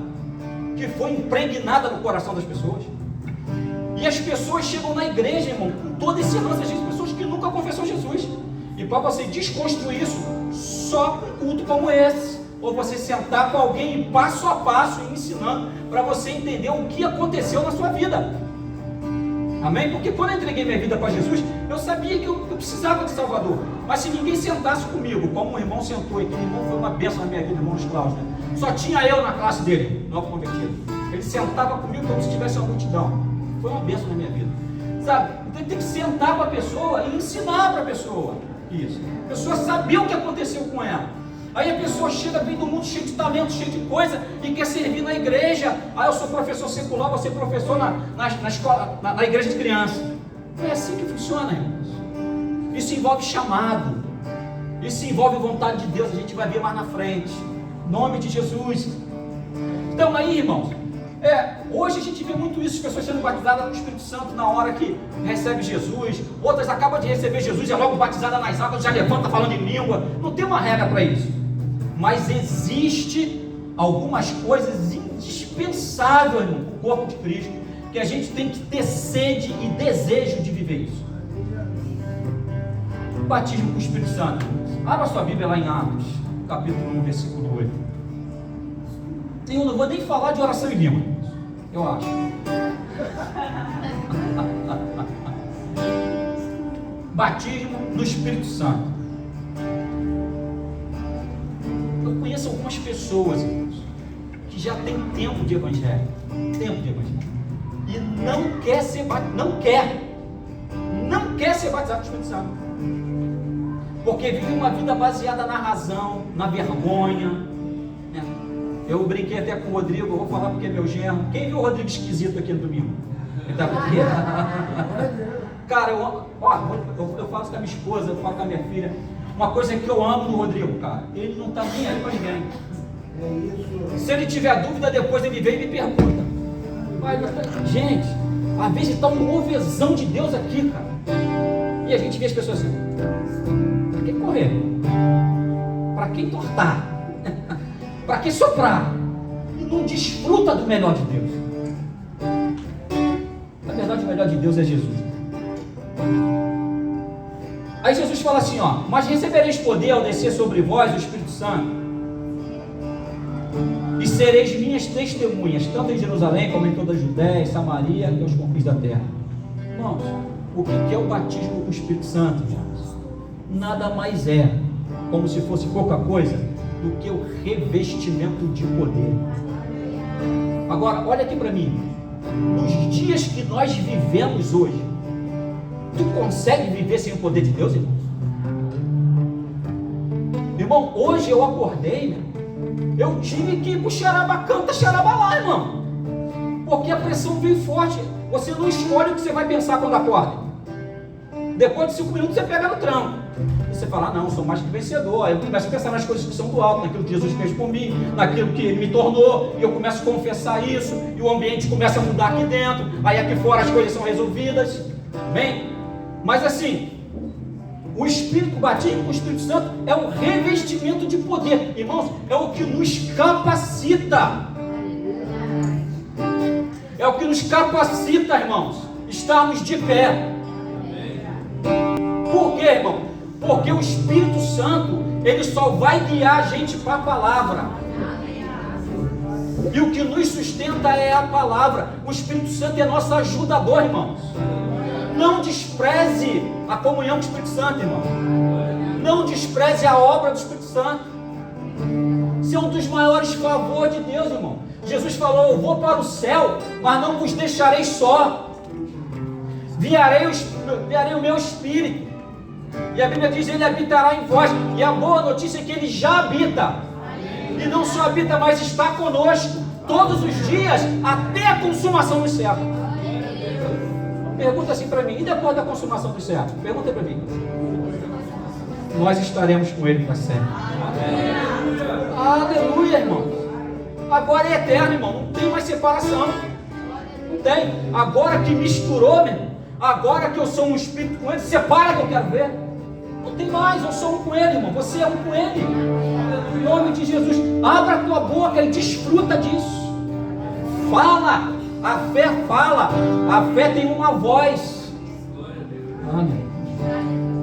que foi impregnada no coração das pessoas? E as pessoas chegam na igreja, irmão, com todo esse lance de pessoas que nunca confessou Jesus. E para você desconstruir isso, só com um culto como esse, ou você sentar com alguém passo a passo ensinando, para você entender o que aconteceu na sua vida. Amém? Porque quando eu entreguei minha vida para Jesus, eu sabia que eu precisava de Salvador. Mas se ninguém sentasse comigo, como o irmão sentou, e aquele irmão foi uma bênção na minha vida, irmão Cláudio, né? Só tinha eu na classe dele, novo convertido. Ele sentava comigo como se tivesse uma multidão. Foi uma bênção na minha vida, sabe? Então tem que sentar com a pessoa e ensinar para a pessoa isso. A pessoa saber o que aconteceu com ela. Aí a pessoa chega, vem do mundo cheio de talento, cheio de coisa, e quer servir na igreja. Aí eu sou professor secular, você é professor na escola, na igreja de criança. Não é assim que funciona, irmãos. Isso envolve chamado, isso envolve vontade de Deus. A gente vai ver mais na frente, em nome de Jesus. Então aí, irmãos, hoje a gente vê muito isso, as pessoas sendo batizadas com o Espírito Santo na hora que recebe Jesus, outras acabam de receber Jesus e é logo batizada nas águas, já levanta falando em língua. Não tem uma regra para isso, mas existe algumas coisas indispensáveis no corpo de Cristo, que a gente tem que ter sede e desejo de viver isso. O batismo com o Espírito Santo. Abra sua Bíblia lá em Atos, capítulo 1, versículo 8. Eu não vou nem falar de oração em língua, eu acho. Batismo no Espírito Santo. Eu conheço algumas pessoas, irmãos, que já tem tempo de evangelho, e não quer ser batizado no Espírito Santo, porque vive uma vida baseada na razão, na vergonha, né? Eu brinquei até com o Rodrigo, eu vou falar porque é meu genro. Quem viu o Rodrigo esquisito aqui no domingo? Ele tá aqui? Cara, eu faço com a minha esposa, eu falo com a minha filha. Uma coisa que eu amo no Rodrigo, cara, ele não tá nem aí pra ninguém. Se ele tiver dúvida, depois ele vem e me pergunta. Gente, às vezes está um movezão de Deus aqui, cara. E a gente vê as pessoas assim: pra que correr? Pra que entortar? Para que soprar? E não desfruta do melhor de Deus. Na verdade, o melhor de Deus é Jesus. Aí Jesus fala assim, ó: mas recebereis poder ao descer sobre vós o Espírito Santo, e sereis minhas testemunhas, tanto em Jerusalém como em toda a Judéia, Samaria e aos confins da terra. Irmãos, o que é o batismo com o Espírito Santo, irmãos? Nada mais é, como se fosse pouca coisa, do que o revestimento de poder. Agora, olha aqui para mim. Nos dias que nós vivemos hoje, tu consegue viver sem o poder de Deus, irmão? Irmão, hoje eu acordei, eu tive que ir pro xarabacanta, xarabalá, irmão, porque a pressão veio forte. Você não escolhe o que você vai pensar quando acorda. Depois de 5 minutos você pega no tranco. E você fala, não, eu sou mais que vencedor. Aí eu começo a pensar nas coisas que são do alto, naquilo que Jesus fez por mim, naquilo que Ele me tornou, e eu começo a confessar isso, e o ambiente começa a mudar aqui dentro, aí aqui fora as coisas são resolvidas. Amém? Mas assim, o Espírito, o batismo com o Espírito Santo é um revestimento de poder. Irmãos, é o que nos capacita. É o que nos capacita, irmãos, estarmos de pé. Por quê, irmão? Porque o Espírito Santo, ele só vai guiar a gente para a palavra. E o que nos sustenta é a palavra. O Espírito Santo é nosso ajudador, irmãos. Não despreze a comunhão com o Espírito Santo, irmão. Não despreze a obra do Espírito Santo. Isso é um dos maiores favores de Deus, irmão. Jesus falou, eu vou para o céu, mas não vos deixarei só. Enviarei o meu Espírito. E a Bíblia diz, ele habitará em vós. E a boa notícia é que ele já habita. E não só habita, mas está conosco todos os dias, até a consumação dos séculos. Pergunta assim para mim, e depois da consumação dos séculos? Pergunta para mim. Nós estaremos com ele para sempre. Aleluia, irmão. Agora é eterno, irmão. Não tem mais separação. Não tem. Agora que misturou, meu irmão. Agora que eu sou um espírito com ele, separa que eu quero ver. Não tem mais, eu sou um com ele, irmão. Você é um com ele. Em nome de Jesus. Abra a tua boca e desfruta disso. Fala. A fé fala. A fé tem uma voz. Amém.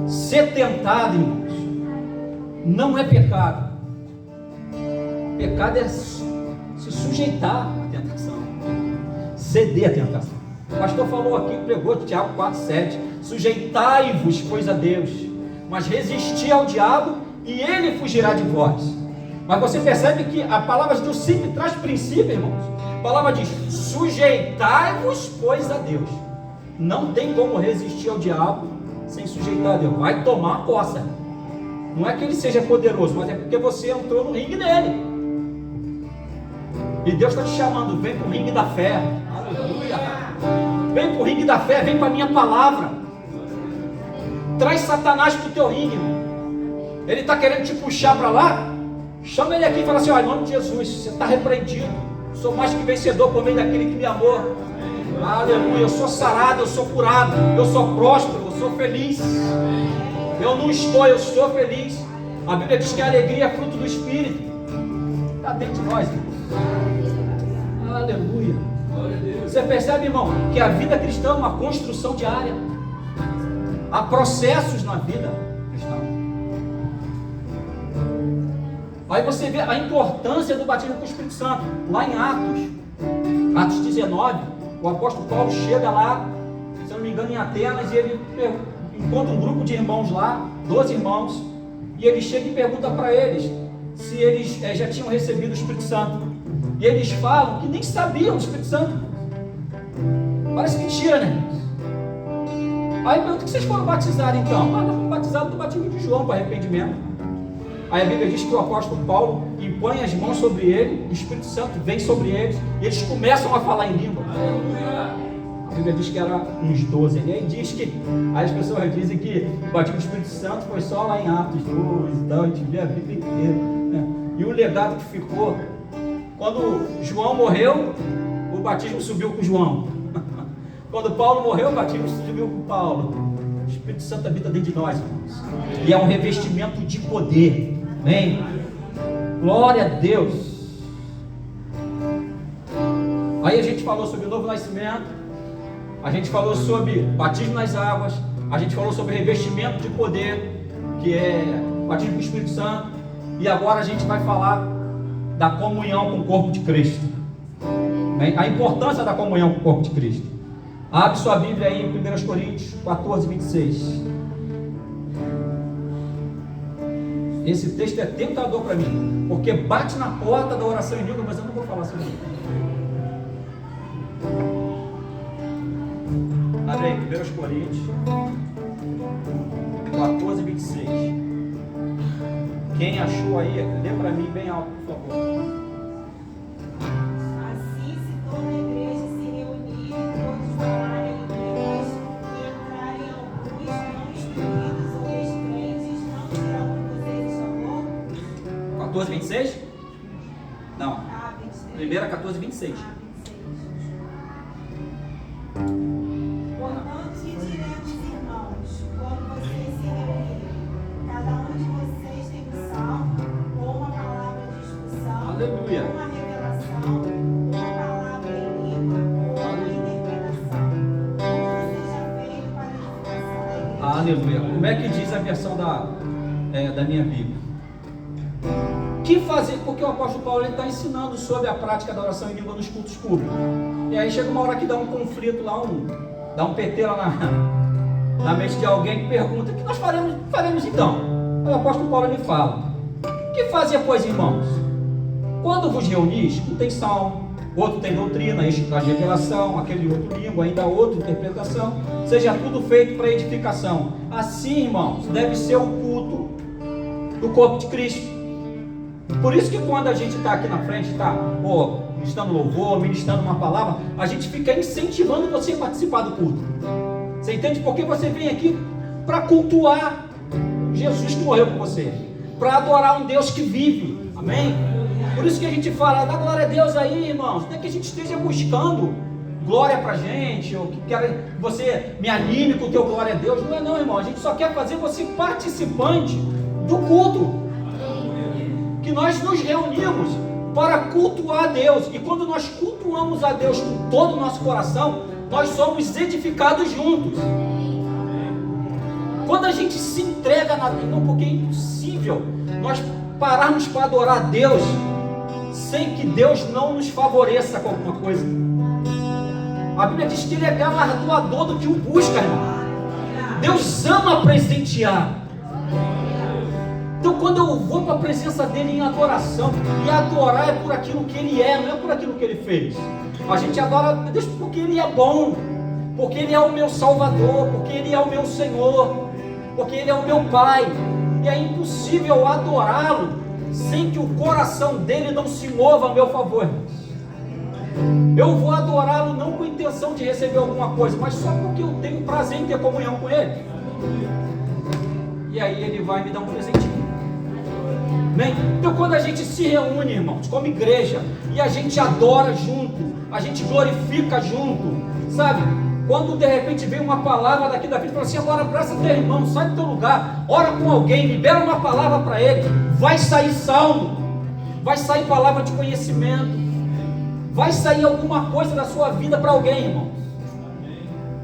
Ser tentado, irmãos, não é pecado. Pecado é se sujeitar à tentação, ceder à tentação. O pastor falou aqui, pregou de Tiago 4,7: sujeitai-vos, pois, a Deus, mas resisti ao diabo e ele fugirá de vós. Mas você percebe que a palavra de Deus sempre traz princípio, irmãos. A palavra diz, sujeitai-vos, pois, a Deus. Não tem como resistir ao diabo sem sujeitar a Deus. Vai tomar posse. Não é que ele seja poderoso, mas é porque você entrou no ringue dele. E Deus está te chamando, vem para o ringue da fé. Aleluia. Vem para o ringue da fé, vem para a minha palavra. Traz Satanás para o teu ringue, irmão. Ele está querendo te puxar para lá. Chama ele aqui e fala assim, ó, em nome de Jesus, você está repreendido. Sou mais que vencedor por meio daquele que me amou. Aleluia, eu sou sarado, eu sou curado, eu sou próspero, eu sou feliz. Eu não estou, eu sou feliz. A Bíblia diz que a alegria é fruto do Espírito. Está dentro de nós, irmão. Aleluia. Você percebe, irmão, que a vida cristã é uma construção diária. Há processos na vida cristã. Aí você vê a importância do batismo com o Espírito Santo. Lá em Atos 19, o apóstolo Paulo chega lá, se eu não me engano, em Atenas, e ele encontra um grupo de irmãos lá, 12 irmãos, e ele chega e pergunta para eles se eles já tinham recebido o Espírito Santo. E eles falam que nem sabiam do Espírito Santo. Parece mentira, né? Aí pergunta, que vocês foram batizados então? Nós fomos batizados do batismo de João para arrependimento. Aí a Bíblia diz que o apóstolo Paulo impõe as mãos sobre ele, o Espírito Santo vem sobre eles, e eles começam a falar em língua. A Bíblia diz que era uns 12, e aí diz que, aí as pessoas dizem que o batismo do Espírito Santo foi só lá em Atos 2 e tal, a gente vê a Bíblia inteira, né? E o legado que ficou, quando João morreu, o batismo subiu com João. Quando Paulo morreu, o batismo subiu com Paulo. O Espírito Santo habita dentro de nós, irmãos. E é um revestimento de poder. Amém? Glória a Deus. Aí a gente falou sobre o novo nascimento. A gente falou sobre batismo nas águas. A gente falou sobre revestimento de poder, que é batismo com o Espírito Santo. E agora a gente vai falar da comunhão com o corpo de Cristo. Amém? A importância da comunhão com o corpo de Cristo. Abre sua Bíblia aí em 1 Coríntios 14, 26. Esse texto é tentador para mim, porque bate na porta da oração em língua, mas eu não vou falar sobre isso. Abre aí, 1 Coríntios 14, 26. Quem achou aí, lê para mim bem alto, por favor. 14, 26? Não. 1 14, 26. Portanto, te diremos, irmãos, quando vocês se reunirem, cada um de vocês tem um salmo, ou uma palavra de instrução, Aleluia. ou uma revelação, uma palavra em língua, ou uma interpretação. Tudo seja feito para a edificação da igreja. Aleluia. Como é que diz a versão da minha Bíblia? Que fazer, porque o apóstolo Paulo está ensinando sobre a prática da oração em língua nos cultos públicos. E aí chega uma hora que dá um conflito lá, dá um PT lá na mente de alguém que pergunta: o que nós faremos então? Aí o apóstolo Paulo me fala: que fazer, pois, irmãos? Quando vos reunis, um tem salmo, outro tem doutrina, este traz revelação, aquele outro língua, ainda outra interpretação. Seja tudo feito para edificação. Assim, irmãos, deve ser o culto do corpo de Cristo. Por isso que quando a gente está aqui na frente, está ministrando louvor, ministrando uma palavra, a gente fica incentivando você a participar do culto. Você entende? Porque você vem aqui para cultuar Jesus que morreu por você, para adorar um Deus que vive. Amém? Por isso que a gente fala: dá glória a Deus aí, irmãos. Não é que a gente esteja buscando glória pra gente, ou que quer você me anime com o teu glória a Deus. Não é não, irmão. A gente só quer fazer você participante do culto. Que nós nos reunimos para cultuar a Deus. E quando nós cultuamos a Deus com todo o nosso coração, nós somos edificados juntos. Quando a gente se entrega na vida, porque é impossível nós pararmos para adorar a Deus sem que Deus não nos favoreça com alguma coisa. A Bíblia diz que Ele é galardoador do que o busca, irmão. Deus ama presentear. Então, quando eu vou para a presença dele em adoração, e adorar é por aquilo que ele é, não é por aquilo que ele fez. A gente adora a Deus porque ele é bom, porque ele é o meu Salvador, porque ele é o meu Senhor, porque ele é o meu Pai. E é impossível adorá-lo sem que o coração dele não se mova a meu favor. Eu vou adorá-lo não com a intenção de receber alguma coisa, mas só porque eu tenho prazer em ter comunhão com ele. E aí ele vai me dar um presentinho. Bem, então quando a gente se reúne, irmãos, como igreja, e a gente adora junto, a gente glorifica junto, sabe? Quando de repente vem uma palavra daqui da frente, fala assim: agora abraça teu irmão, sai do teu lugar, ora com alguém, libera uma palavra para ele, vai sair salmo, vai sair palavra de conhecimento, vai sair alguma coisa da sua vida para alguém, irmão.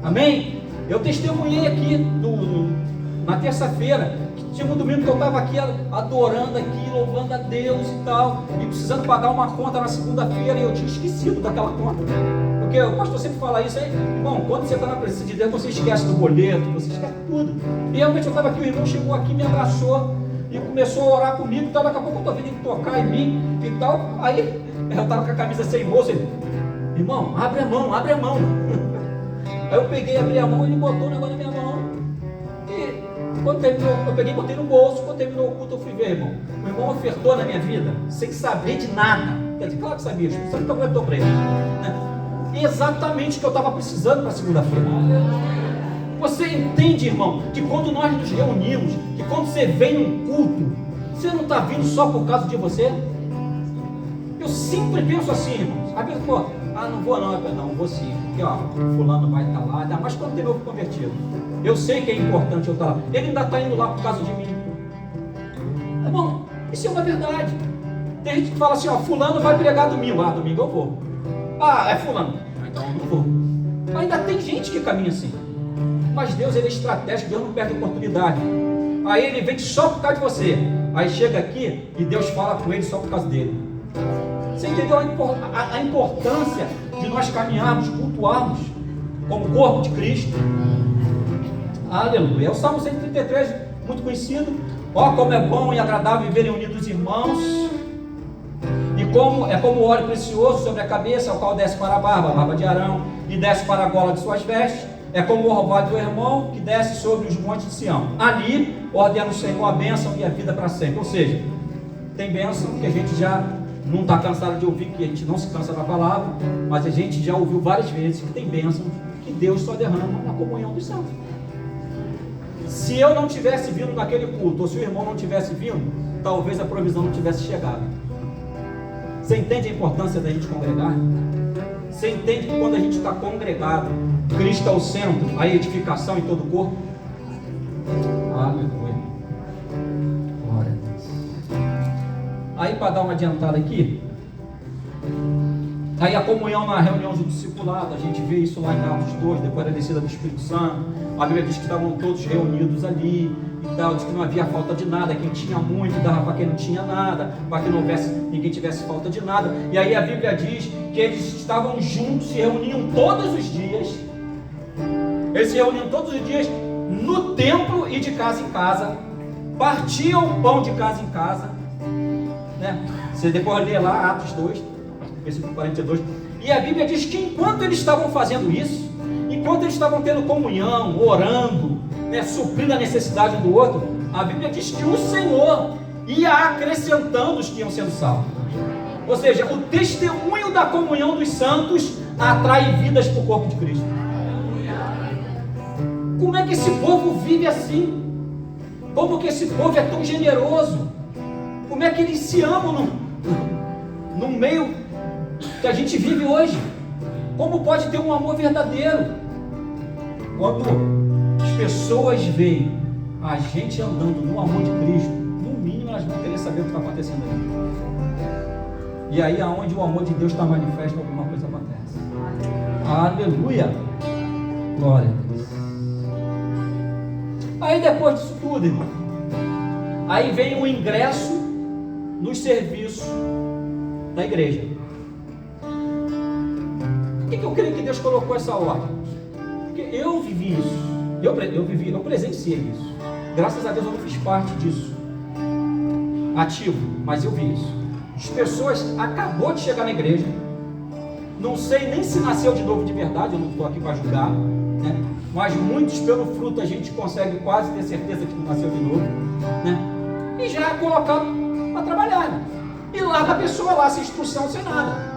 Amém? Eu testemunhei aqui na terça-feira, que tinha um domingo que eu estava aqui adorando aqui, louvando a Deus e tal, e precisando pagar uma conta na segunda-feira, e eu tinha esquecido daquela conta. Porque o pastor sempre fala isso aí: irmão, quando você está na presença de Deus, você esquece do boleto, você esquece tudo. E realmente eu estava aqui, o irmão chegou aqui, me abraçou e começou a orar comigo e tal. Daqui a pouco eu estou vendo ele tocar em mim e tal. Aí eu estava com a camisa sem bolsa. Ele: irmão, abre a mão, abre a mão. Aí eu peguei, abri a mão e ele botou o negócio na minha mão. E quando terminou, eu peguei e botei no bolso. Quando terminou o culto, eu fui ver, irmão. O irmão ofertou na minha vida sem saber de nada. Quer dizer, claro que sabia, você nunca ofertou para ele, né? Exatamente o que eu estava precisando para segunda-feira. Você entende, irmão, que quando nós nos reunimos, que quando você vem num culto, você não está vindo só por causa de você? Eu sempre penso assim, irmãos. Às vezes, pô, não vou não, não, vou sim, porque ó, fulano vai estar lá, ainda mais quando tem novo convertido. Eu sei que é importante eu estar lá. Ele ainda está indo lá por causa de mim. Irmão, isso é uma verdade. Tem gente que fala assim: ó, fulano vai pregar domingo. Domingo eu vou. É fulano. Então eu não vou. Ainda tem gente que caminha assim. Mas Deus, ele é estratégico, Deus não perde oportunidade. Aí ele vem só por causa de você. Aí chega aqui e Deus fala com ele só por causa dele. Você entendeu a importância de nós caminharmos, cultuarmos como corpo de Cristo? Aleluia. É o Salmo 133, muito conhecido. Ó, como é bom e agradável viverem unidos irmãos. E como o óleo precioso sobre a cabeça, ao qual desce para a barba de Arão, e desce para a gola de suas vestes. É como o orvalho do irmão que desce sobre os montes de Sião. Ali ordena o Senhor a bênção e a vida para sempre. Ou seja, tem bênção que a gente já não está cansado de ouvir, que a gente não se cansa da palavra, mas a gente já ouviu várias vezes que tem bênção que Deus só derrama na comunhão dos santos. Se eu não tivesse vindo naquele culto, ou se o irmão não tivesse vindo, talvez a provisão não tivesse chegado. Você entende a importância da gente congregar? Você entende que quando a gente está congregado, Cristo é o centro, a edificação em todo o corpo? Aleluia. Glória a Deus. Aí, para dar uma adiantada aqui, aí a comunhão na reunião do discipulado, a gente vê isso lá em Atos 2, depois da descida do Espírito Santo. A Bíblia diz que estavam todos reunidos ali e tal, diz que não havia falta de nada, quem tinha muito dava para quem não tinha nada, para que não houvesse, ninguém tivesse falta de nada. E aí a Bíblia diz que eles estavam juntos, se reuniam todos os dias, eles se reuniam todos os dias no templo e de casa em casa, partiam o pão de casa em casa, né? Você depois lê lá Atos 2, versículo 42, e a Bíblia diz que enquanto eles estavam fazendo isso, enquanto eles estavam tendo comunhão, orando, né, suprindo a necessidade do outro, a Bíblia diz que o Senhor ia acrescentando os que iam sendo salvos. Ou seja, o testemunho da comunhão dos santos atrai vidas para o corpo de Cristo. Como é que esse povo vive assim? Como que esse povo é tão generoso? Como é que eles se amam no meio que a gente vive hoje? Como pode ter um amor verdadeiro? Quando as pessoas veem a gente andando no amor de Cristo, no mínimo elas vão querer saber o que está acontecendo ali. E aí aonde o amor de Deus está manifesto, alguma coisa acontece. Aleluia! Glória a Deus. Aí depois disso tudo, irmão, aí vem o ingresso nos serviços da igreja. Por que eu creio que Deus colocou essa ordem? Porque eu vivi isso, eu presenciei isso. Graças a Deus eu não fiz parte disso ativo, mas eu vi isso. As pessoas acabou de chegar na igreja, não sei nem se nasceu de novo de verdade, eu não estou aqui para julgar, né? Mas muitos pelo fruto a gente consegue quase ter certeza que não nasceu de novo, né? E já é colocado para trabalhar, né? E larga a pessoa lá sem instrução, sem nada.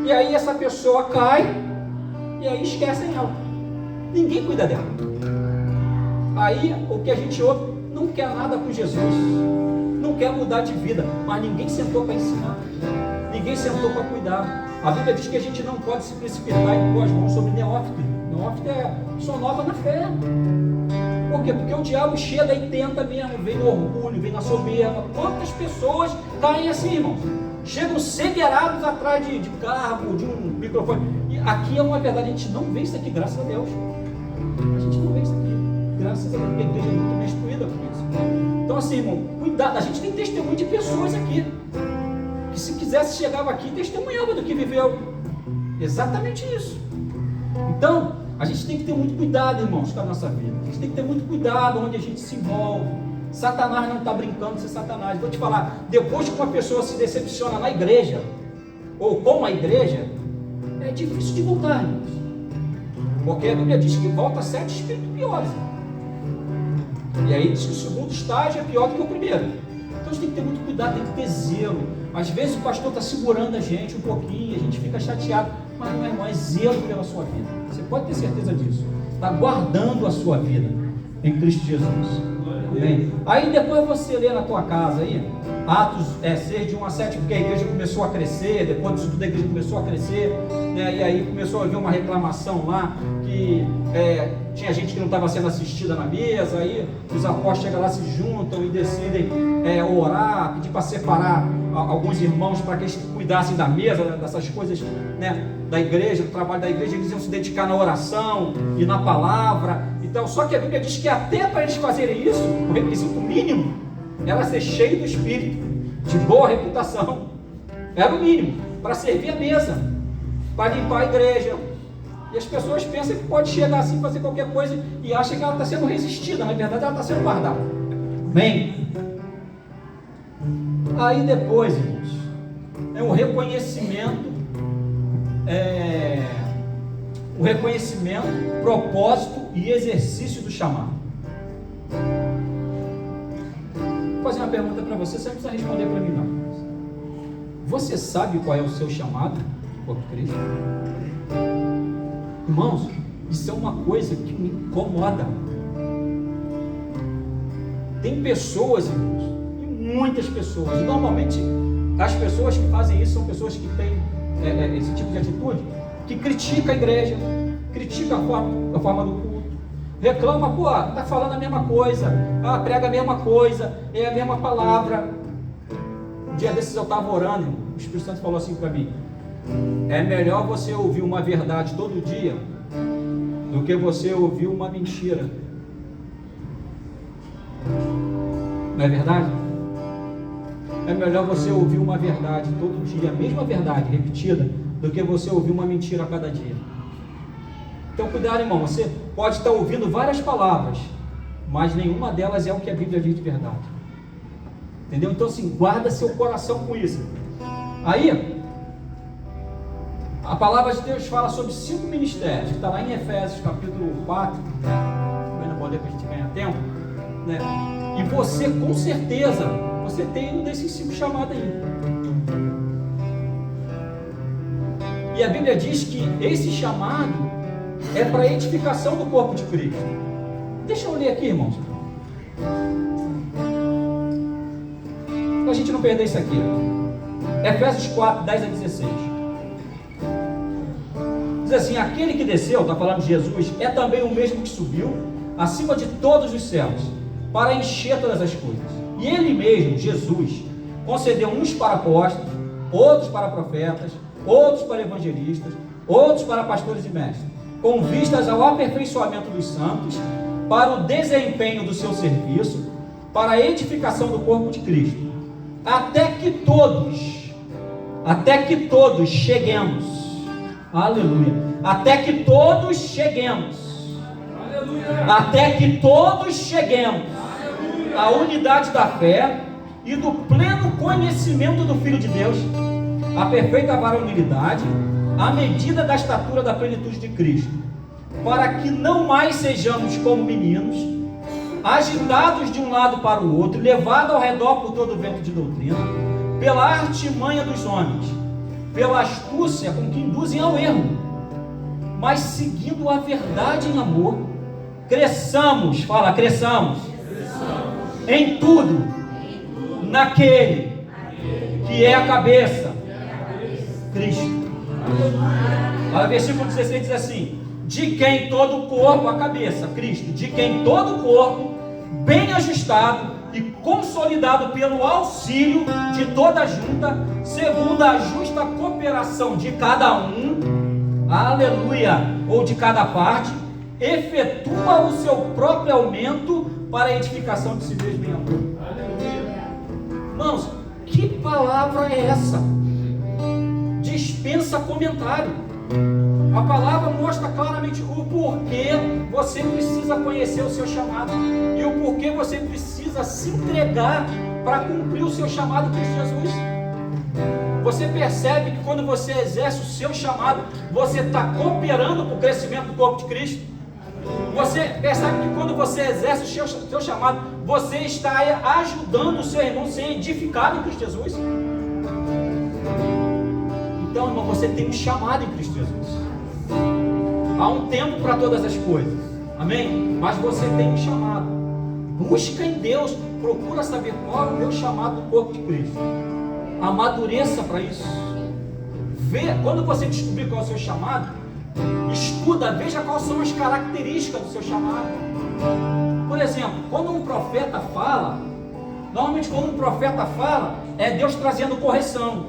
E aí essa pessoa cai e aí esquecem ela. Ninguém cuida dela. Aí o que a gente ouve, não quer nada com Jesus, não quer mudar de vida, mas ninguém sentou para ensinar, ninguém sentou para cuidar. A Bíblia diz que a gente não pode se precipitar em pôr as mãos sobre neófito. Neófito é pessoa nova na fé. Por quê? Porque o diabo chega e tenta mesmo, vem no orgulho, vem na soberba. Quantas pessoas caem assim, irmãos? Chegam cegueirados atrás de cargo, de um microfone. E aqui é uma verdade, a gente não vê isso aqui, graças a Deus. A gente não vê isso aqui, graças a Deus, porque a igreja é muito bem instruída com isso. Então assim, irmão, cuidado, a gente tem testemunho de pessoas aqui, que se quisesse chegava aqui, testemunhava do que viveu. Exatamente isso. Então, a gente tem que ter muito cuidado, irmãos, com a nossa vida. A gente tem que ter muito cuidado onde a gente se envolve. Satanás não está brincando de ser Satanás. Vou te falar, depois que uma pessoa se decepciona na igreja, ou com a igreja, é difícil de voltar, irmãos. Porque a Bíblia diz que volta 7 espíritos piores. E aí diz que o segundo estágio é pior do que o primeiro. Então a gente tem que ter muito cuidado, tem que ter zelo. Às vezes o pastor está segurando a gente um pouquinho, a gente fica chateado. Mas não é, irmão, é zelo pela sua vida. Você pode ter certeza disso. Está guardando a sua vida em Cristo Jesus. Amém? Aí depois você lê na tua casa aí, Atos 6 de 1 a 7, porque a igreja começou a crescer, depois disso tudo a igreja começou a crescer, né? E aí começou a haver uma reclamação lá, que tinha gente que não estava sendo assistida na mesa, aí os apóstolos chegam lá, se juntam e decidem orar, pedir para separar alguns irmãos para que eles cuidassem da mesa, dessas coisas, né, da igreja, do trabalho da igreja. Eles iam se dedicar na oração e na palavra. Então, só que a Bíblia diz que até para eles fazerem isso, o requisito mínimo era ser cheio do Espírito, de boa reputação. Era o mínimo, para servir a mesa, para limpar a igreja. E as pessoas pensam que pode chegar assim, fazer qualquer coisa e acham que ela está sendo resistida. Na verdade, ela está sendo guardada. Amém? Aí depois, irmãos, o reconhecimento, propósito e exercício do chamado. Vou fazer uma pergunta para você não precisa responder para mim não. Você sabe qual é o seu chamado por Cristo? Irmãos, isso é uma coisa que me incomoda. Tem pessoas, irmãos, e muitas pessoas, e normalmente as pessoas que fazem isso são pessoas que têm esse tipo de atitude, que critica a igreja, critica a forma do culto, reclama, pô, tá falando a mesma coisa, prega a mesma coisa, é a mesma palavra. Um dia desses eu estava orando, o Espírito Santo falou assim para mim: é melhor você ouvir uma verdade todo dia do que você ouvir uma mentira. Não é verdade? É melhor você ouvir uma verdade todo dia, a mesma verdade repetida, do que você ouvir uma mentira a cada dia. Então cuidado, irmão, você pode estar ouvindo várias palavras, mas nenhuma delas é o que a Bíblia diz de verdade. Entendeu? Então assim, guarda seu coração com isso. Aí, a palavra de Deus fala sobre 5 ministérios, que está lá em Efésios capítulo 4, eu não vou ler para a gente ganhar tempo, né? E você, com certeza, você tem um desses 5 chamados aí. E a Bíblia diz que esse chamado é para a edificação do corpo de Cristo. Deixa eu ler aqui, irmãos, para a gente não perder isso aqui. Efésios 4, 10 a 16. Diz assim: aquele que desceu, está falando de Jesus, é também o mesmo que subiu acima de todos os céus, para encher todas as coisas. E ele mesmo, Jesus, concedeu uns para apóstolos, outros para profetas, outros para evangelistas, outros para pastores e mestres, com vistas ao aperfeiçoamento dos santos, para o desempenho do seu serviço, para a edificação do corpo de Cristo, até que todos cheguemos, aleluia, até que todos cheguemos, aleluia, até que todos cheguemos à unidade da fé e do pleno conhecimento do Filho de Deus, a perfeita varonilidade, à medida da estatura da plenitude de Cristo, para que não mais sejamos como meninos, agitados de um lado para o outro, levados ao redor por todo o vento de doutrina, pela artimanha dos homens, pela astúcia com que induzem ao erro, mas seguindo a verdade em amor, cresçamos em tudo, naquele que é a cabeça, Cristo. Olha, o versículo 16 diz assim: de quem todo o corpo, a cabeça, Cristo, de quem todo o corpo, bem ajustado e consolidado pelo auxílio de toda a junta, segundo a justa cooperação de cada um, aleluia, ou de cada parte, efetua o seu próprio aumento para a edificação de si mesmo em amor. Aleluia. Irmãos, que palavra é essa? Dispensa comentário. A palavra mostra claramente o porquê você precisa conhecer o seu chamado e o porquê você precisa se entregar para cumprir o seu chamado em Cristo Jesus. Você percebe que quando você exerce o seu chamado, você está cooperando para o crescimento do corpo de Cristo? Você percebe que quando você exerce o seu chamado, você está ajudando o seu irmão a ser edificado em Cristo Jesus? Então, irmão, você tem um chamado em Cristo Jesus. Há um tempo para todas as coisas, amém? Mas você tem um chamado. Busca em Deus, procura saber qual é o meu chamado no corpo de Cristo. Amadureça para isso. Quando você descobrir qual é o seu chamado, estuda, veja quais são as características do seu chamado. Por exemplo, quando um profeta fala, normalmente quando um profeta fala, é Deus trazendo correção,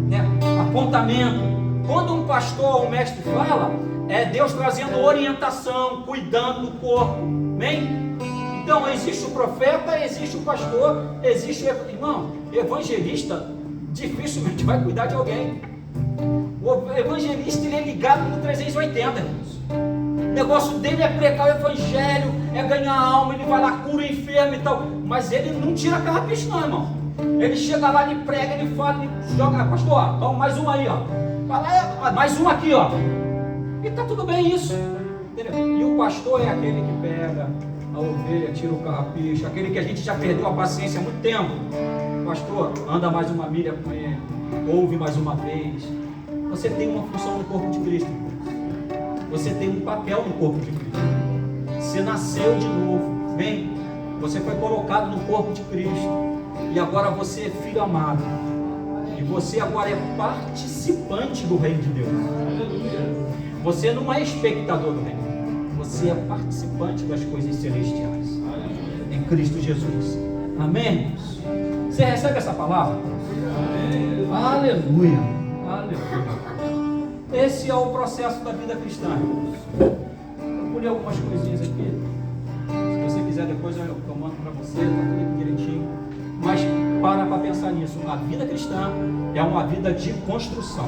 né? Apontamento. Quando um pastor ou um mestre fala, é Deus trazendo orientação, cuidando do corpo, amém? Então existe o profeta, existe o pastor, existe o irmão, evangelista dificilmente vai cuidar de alguém. O evangelista, ele é ligado no 380, irmãos. O negócio dele é pregar o evangelho, é ganhar alma, ele vai lá, cura o enfermo e tal, mas ele não tira a carrapicho não, irmão. Ele chega lá, ele prega, ele fala, ele joga, pastor, então mais um aí, ó. Fala, mais um aqui, ó. E tá tudo bem isso, entendeu? E o pastor é aquele que pega a ovelha, tira o carrapicho, aquele que a gente já perdeu a paciência há muito tempo. Pastor, anda mais uma milha com ele, ouve mais uma vez. Você tem uma função no corpo de Cristo. Você tem um papel no corpo de Cristo. Você nasceu de novo. Bem, Você foi colocado no corpo de Cristo. E agora você é filho amado. E você agora é participante do reino de Deus. Você não é espectador do reino. Você é participante das coisas celestiais. Em Cristo Jesus. Amém, irmãos? Você recebe essa palavra? Amém. Aleluia. Aleluia. Esse é o processo da vida cristã. Eu pulei algumas coisinhas aqui. Se você quiser depois eu mando para você, está tudo direitinho. Mas para pensar nisso. A vida cristã é uma vida de construção.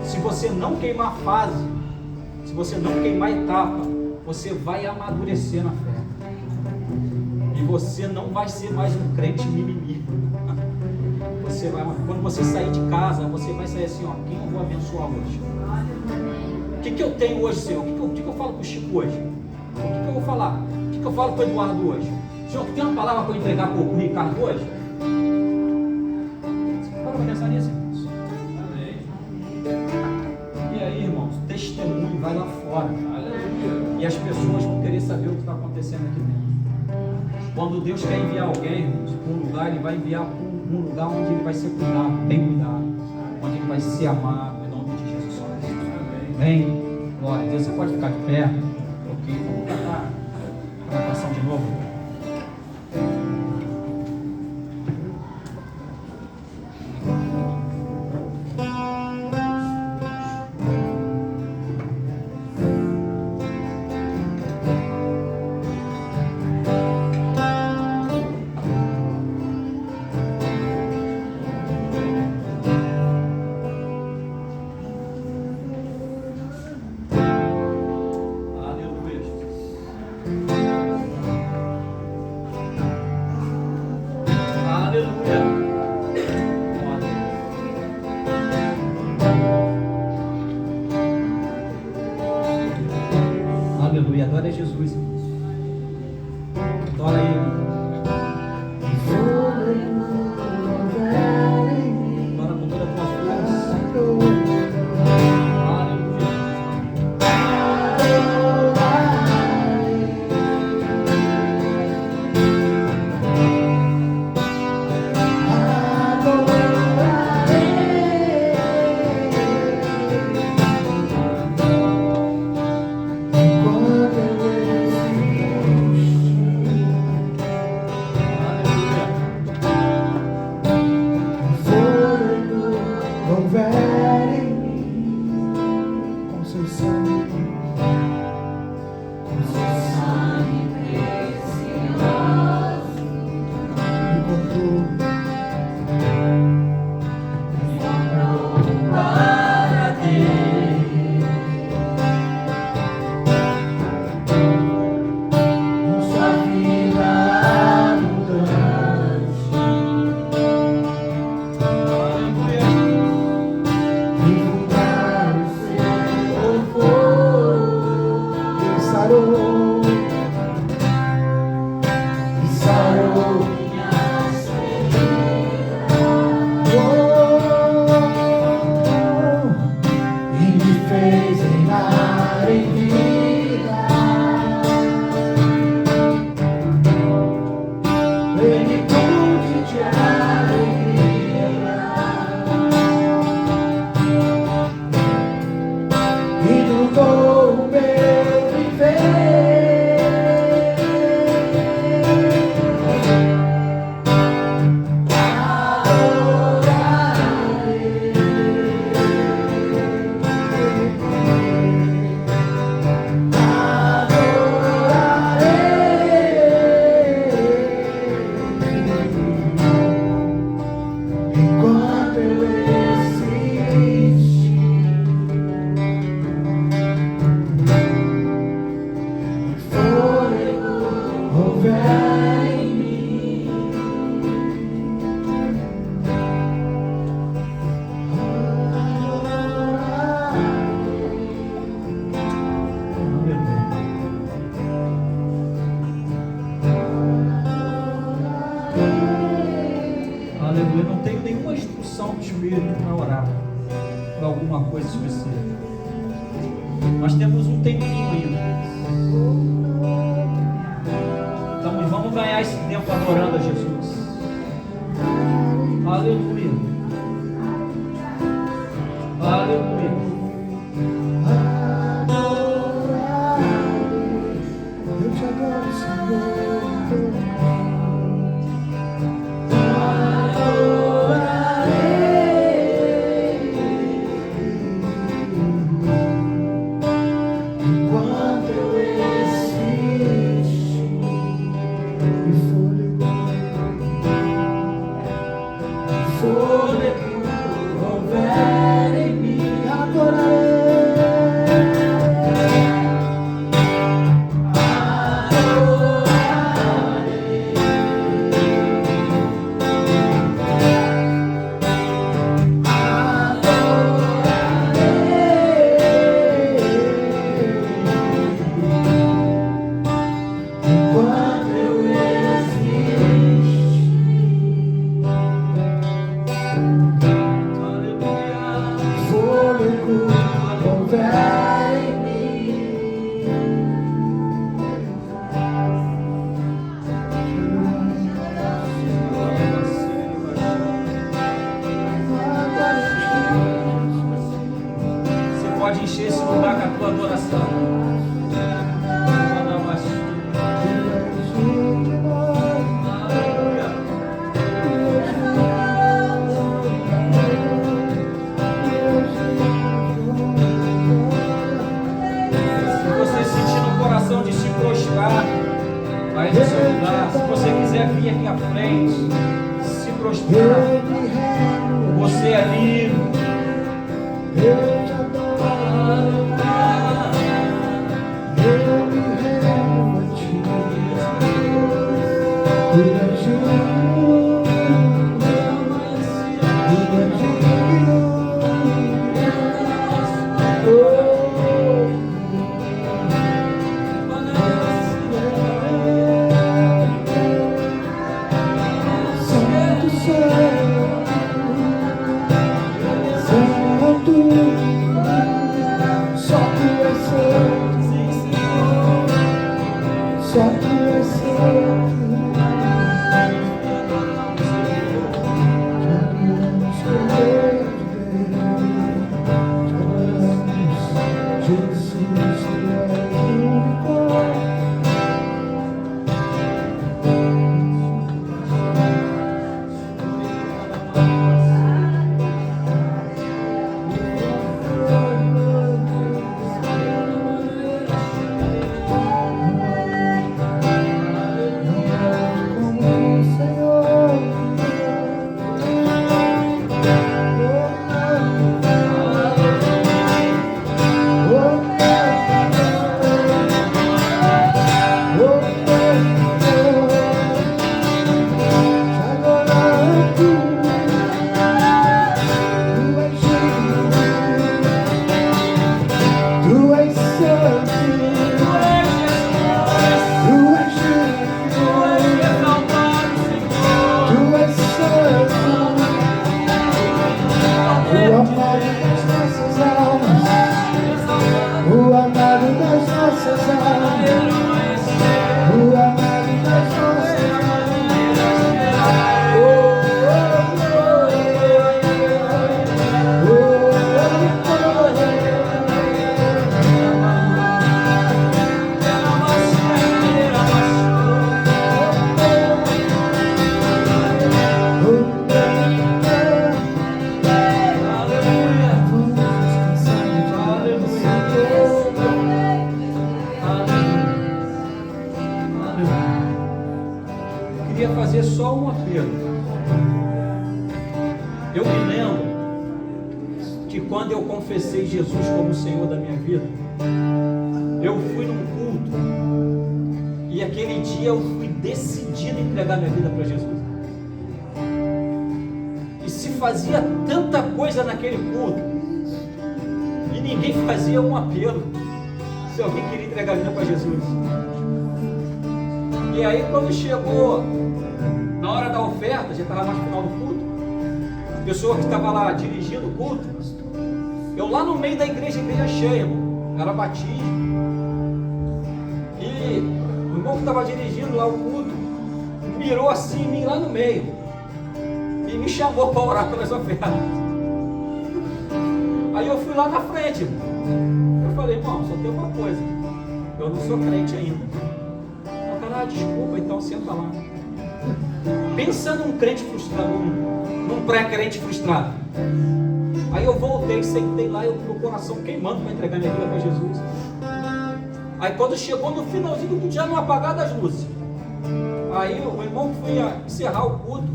Se você não queimar fase, se você não queimar etapa, você vai amadurecer na fé. E você não vai ser mais um crente mimimi. Você vai, quando você sair de casa, você vai sair assim, ó, quem eu vou abençoar hoje? O que eu tenho hoje, Senhor? O que eu falo com o Chico hoje? O que eu vou falar? O que eu falo com o Eduardo hoje? Senhor, tu tem uma palavra para eu entregar para o Ricardo hoje? Para pensar nisso, irmãos. E aí, irmãos, testemunho vai lá fora. E as pessoas vão querer saber o que está acontecendo aqui dentro. Quando Deus quer enviar alguém, irmãos, para um lugar, Ele vai enviar para um lugar onde ele vai ser cuidado, bem cuidado, onde ele vai ser amado, em nome de Jesus Cristo. Amém? Glória a Deus. Você pode ficar de pé, ok? Vamos cantar a canção de novo. Aleluia, adora Jesus. Adora Ele. Adora com toda a tua força. Aleluia. Não tenho nenhuma instrução do Espírito para orar por alguma coisa específica. Nós temos um tempinho ainda. Então vamos ganhar esse momento adorando a Jesus. Aleluia. Aleluia. Eu te adoro, Senhor. Enquanto eu existo e fôlego houver em mim, adorarei. Pode encher esse lugar com a tua adoração. Se você sentir no coração de se prostrar, vai no seu lugar. Se você quiser vir aqui à frente, se prostrar, você é livre. Fazer só um apelo. Eu me lembro que quando eu confessei Jesus como Senhor da minha vida, eu fui num culto e aquele dia eu fui decidido a entregar minha vida para Jesus. E se fazia tanta coisa naquele culto e ninguém fazia um apelo se alguém queria entregar a vida para Jesus. E aí quando chegou na hora da oferta, já estava mais no final do culto, a pessoa que estava lá dirigindo o culto, eu lá no meio da igreja cheia, irmão, era batismo, e o irmão que estava dirigindo lá o culto, mirou assim em mim lá no meio e me chamou para orar pelas ofertas. Aí eu fui lá na frente, eu falei, irmão, só tem uma coisa, eu não sou crente ainda. O cara, desculpa, então senta lá. Pensa num crente frustrado, num pré-crente frustrado. Aí eu voltei, sentei lá, meu coração queimando para entregar minha vida para Jesus. Aí quando chegou no finalzinho do dia, no apagar das luzes, aí o irmão que foi encerrar o culto,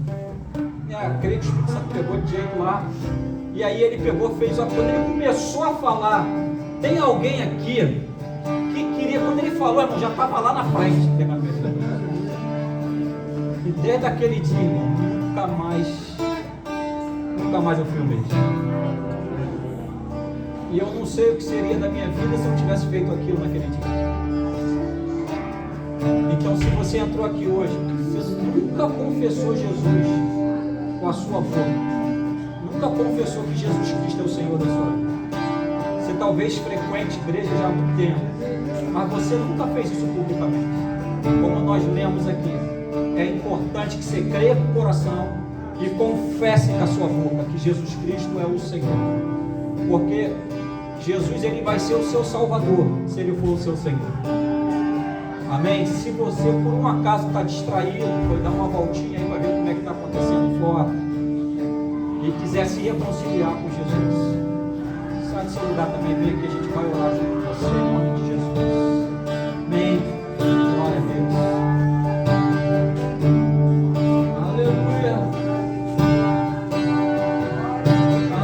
creio que o Espírito Santo pegou de jeito lá, e aí ele pegou, fez, quando ele começou a falar, tem alguém aqui que queria, quando ele falou, irmão, já estava lá na frente, pegando minha vida. E desde aquele dia, irmão, nunca mais eu fui o mesmo. E eu não sei o que seria da minha vida se eu tivesse feito aquilo naquele dia. Então, se você entrou aqui hoje, você nunca confessou Jesus com a sua boca, nunca confessou que Jesus Cristo é o Senhor da sua vida. Você talvez frequente igreja já há muito tempo, mas você nunca fez isso publicamente. Como nós lemos aqui, é importante que você creia com o coração e confesse com a sua boca que Jesus Cristo é o Senhor. Porque Jesus, ele vai ser o seu Salvador, se ele for o seu Senhor. Amém? Se você por um acaso está distraído, foi dar uma voltinha aí para ver como é que está acontecendo fora, e quiser se reconciliar com Jesus, sai do seu lugar também, vem aqui, a gente vai orar junto com você, em nome de Jesus. Amém? Glória a Deus. Aleluia.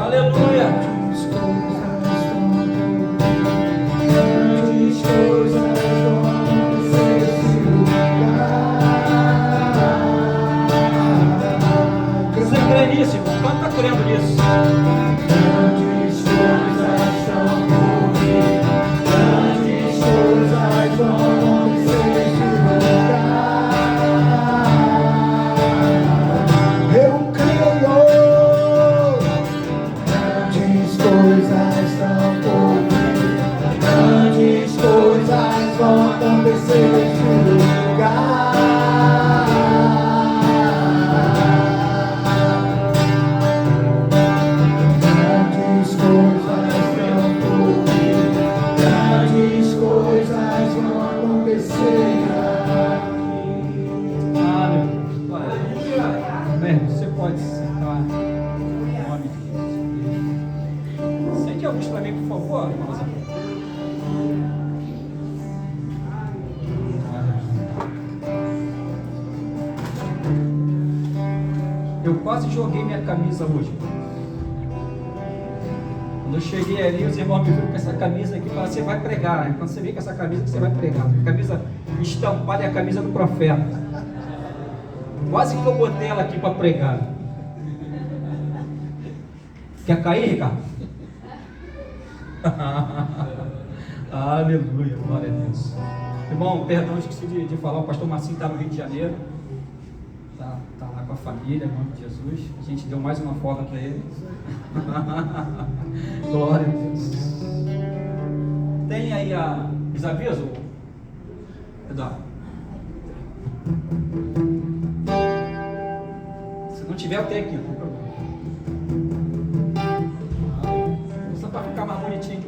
Aleluia. Canta crendo nisso. Grandes coisas são por vir, grandes coisas vão acontecer neste lugar. Eu creio. Grandes coisas são por vir, grandes coisas vão acontecer neste lugar. Você pode sentar em nome de Jesus. Sente a luz para mim, por favor, irmãos. Eu quase joguei minha camisa hoje. Quando eu cheguei ali, os irmãos me viram com essa camisa aqui e falaram, você vai pregar, né? Quando você vem com essa camisa, você vai pregar. A camisa estampada é a camisa do profeta. Quase que eu botei ela aqui para pregar. Quer cair, Ricardo? Aleluia, glória a Deus. Irmão, perdão, esqueci de falar, o pastor Marcinho está no Rio de Janeiro. Tá lá com a família, em nome de Jesus. A gente deu mais uma folga para ele. Glória a Deus. Tem aí os avisos, Eduardo? Se não tiver, eu tenho aqui, não tem problema. Só para ficar mais bonitinho.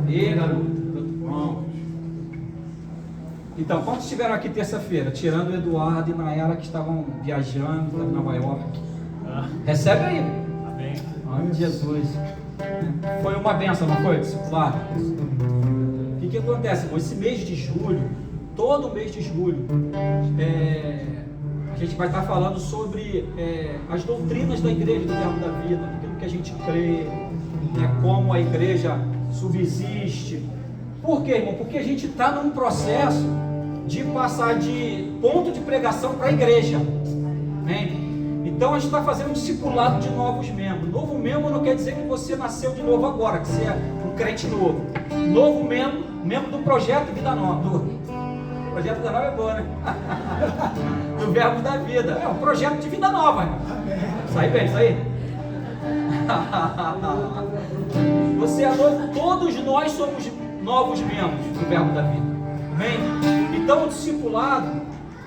E garoto, bom. Então, quantos estiveram aqui terça-feira? Tirando o Eduardo e Nayara, que estavam viajando, estavam em Nova York. Recebe aí. Amém. Em nome de Jesus. Foi uma benção, não foi? Discipulado. O que acontece, irmão? Esse mês de julho, todo mês de julho, a gente vai estar falando sobre as doutrinas da igreja do Verbo da Vida, aquilo que a gente crê, como a igreja subsiste. Por quê, irmão? Porque a gente está num processo de passar de ponto de pregação para a igreja. Né? Então a gente está fazendo um discipulado de novos membros. Novo membro não quer dizer que você nasceu de novo agora, que você é um crente novo. Novo membro do projeto Vida Nova. Projeto Vida Nova é bom, né? Do Verbo da Vida. É um projeto de vida nova, irmão. Sai bem, isso aí? Você é novo, todos nós somos novos membros do Verbo da Vida. Amém? Então o discipulado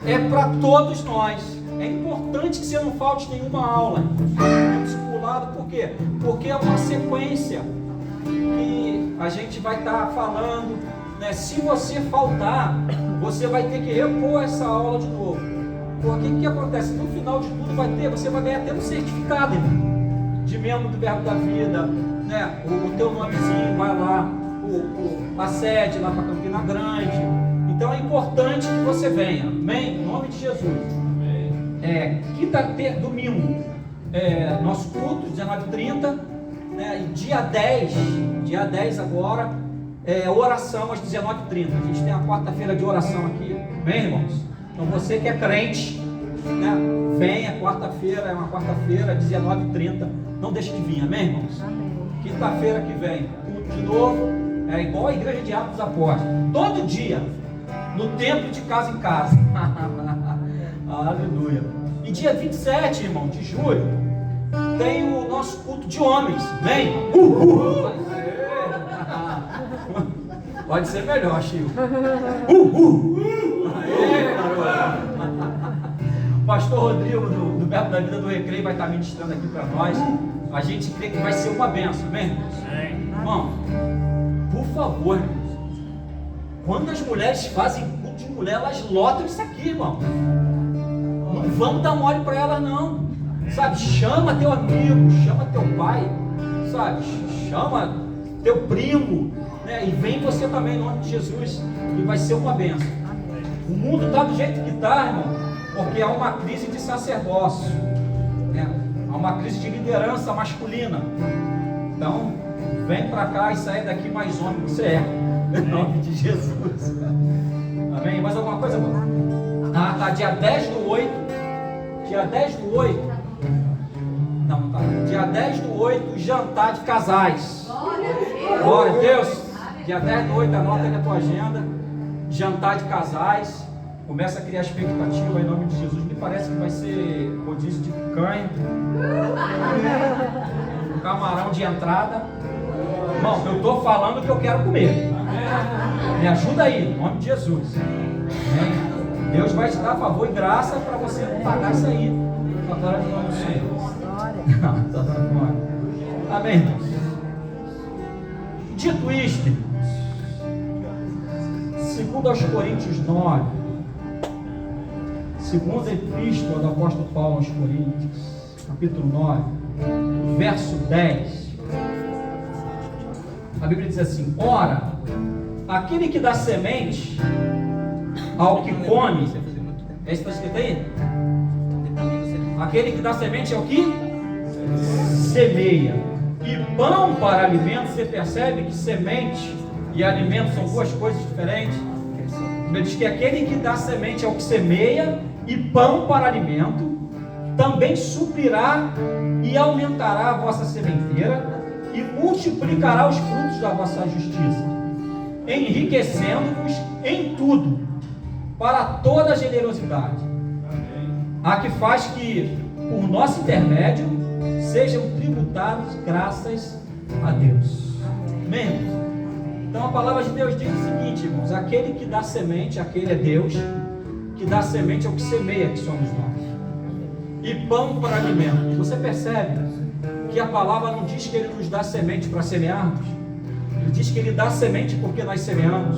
é para todos nós. É importante que você não falte nenhuma aula. O discipulado, por quê? Porque é uma sequência que a gente vai estar falando, né? Se você faltar, você vai ter que repor essa aula de novo. Porque o que acontece? No final de tudo você vai ganhar até um certificado, irmão, de membro do Verbo da Vida, né? O teu nomezinho vai lá, a sede lá para Campina Grande. Então é importante que você venha, amém? Em nome de Jesus. Domingo, nosso culto, 19h30, né? E dia 10 agora, oração às 19h30. A gente tem a quarta-feira de oração aqui, amém, irmãos? Então você que é crente, né? Venha, quarta-feira, é uma quarta-feira, 19h30, não deixe de vir, amém, irmãos? Quinta-feira que vem, culto de novo, é igual a igreja de Atos dos Apóstolos, todo dia, no templo de casa em casa. Aleluia. E dia 27, irmão, de julho, tem o nosso culto de homens, amém? Pode ser melhor, Chico. O pastor Rodrigo do Verbo da Vida do Recreio vai estar ministrando aqui para nós. A gente crê que vai ser uma bênção, amém? Irmão, por favor, irmãos, quando as mulheres fazem culto de mulher, elas lotam isso aqui, irmão. Não vamos dar mole para elas, não. Sabe, chama teu amigo, chama teu pai, sabe, chama teu primo, né? E vem você também, em nome de Jesus, e vai ser uma bênção. O mundo está do jeito que está, irmão, porque há uma crise de sacerdócio, né? Há uma crise de liderança masculina. Então, vem para cá e sai daqui mais homem que você é, em nome de Jesus. Amém? Mais alguma coisa, irmão? Tá, dia 10/8. Dia 10/8. Não, tá. Dia 10/8, jantar de casais. Glória a Deus. Dia 10/8, anota aí na tua agenda. Jantar de casais. Começa a criar expectativa em nome de Jesus. Me parece que vai ser rodízio de picanha, camarão de entrada. Irmão, eu estou falando o que eu quero comer. Me ajuda aí, em nome de Jesus. Amém? Deus vai te dar favor e graça para você não pagar isso aí. Agora no nome do Senhor. Não, está dando glória. Amém, irmãos? Dito isto, irmãos, segundo aos Coríntios 9, segunda epístola do apóstolo Paulo aos Coríntios, capítulo 9, verso 10, a Bíblia diz assim: ora, aquele que dá semente ao que come, é isso que está escrito aí? Aquele que dá semente é o que? Semeia. E pão para alimento, você percebe que semente e alimento são duas coisas diferentes? Ele diz que aquele que dá semente é o que semeia, e pão para alimento, também suprirá e aumentará a vossa sementeira, e multiplicará os frutos da vossa justiça, enriquecendo-vos em tudo, para toda a generosidade, a que faz que, por nosso intermédio, sejam tributados graças a Deus. Amém? Então a palavra de Deus diz o seguinte, irmãos: aquele que dá semente, aquele é Deus, que dá semente é o que semeia, que somos nós, e pão para alimento. Você percebe que a palavra não diz que Ele nos dá semente para semearmos, Ele diz que Ele dá semente porque nós semeamos.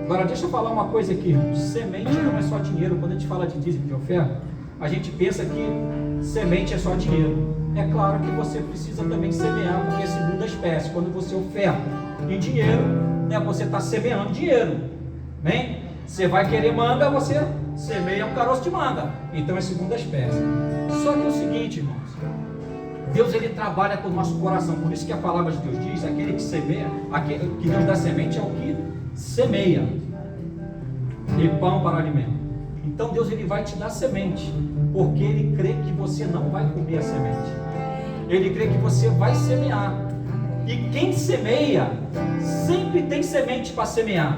Agora deixa eu falar uma coisa aqui: semente não é só dinheiro. Quando a gente fala de dízimo de oferta, a gente pensa que semente é só dinheiro. É claro que você precisa também semear, porque é segunda espécie. Quando você oferta em dinheiro, né, você está semeando dinheiro. Bem, você vai querer manga, você semeia um caroço de manga. Então é segunda espécie. Só que é o seguinte, irmãos, Deus ele trabalha com o nosso coração. Por isso que a palavra de Deus diz: aquele que semeia, aquele que Deus dá semente é o que semeia, e pão para alimento. Então Deus ele vai te dar semente, porque Ele crê que você não vai comer a semente. Ele crê que você vai semear. E quem semeia sempre tem semente para semear.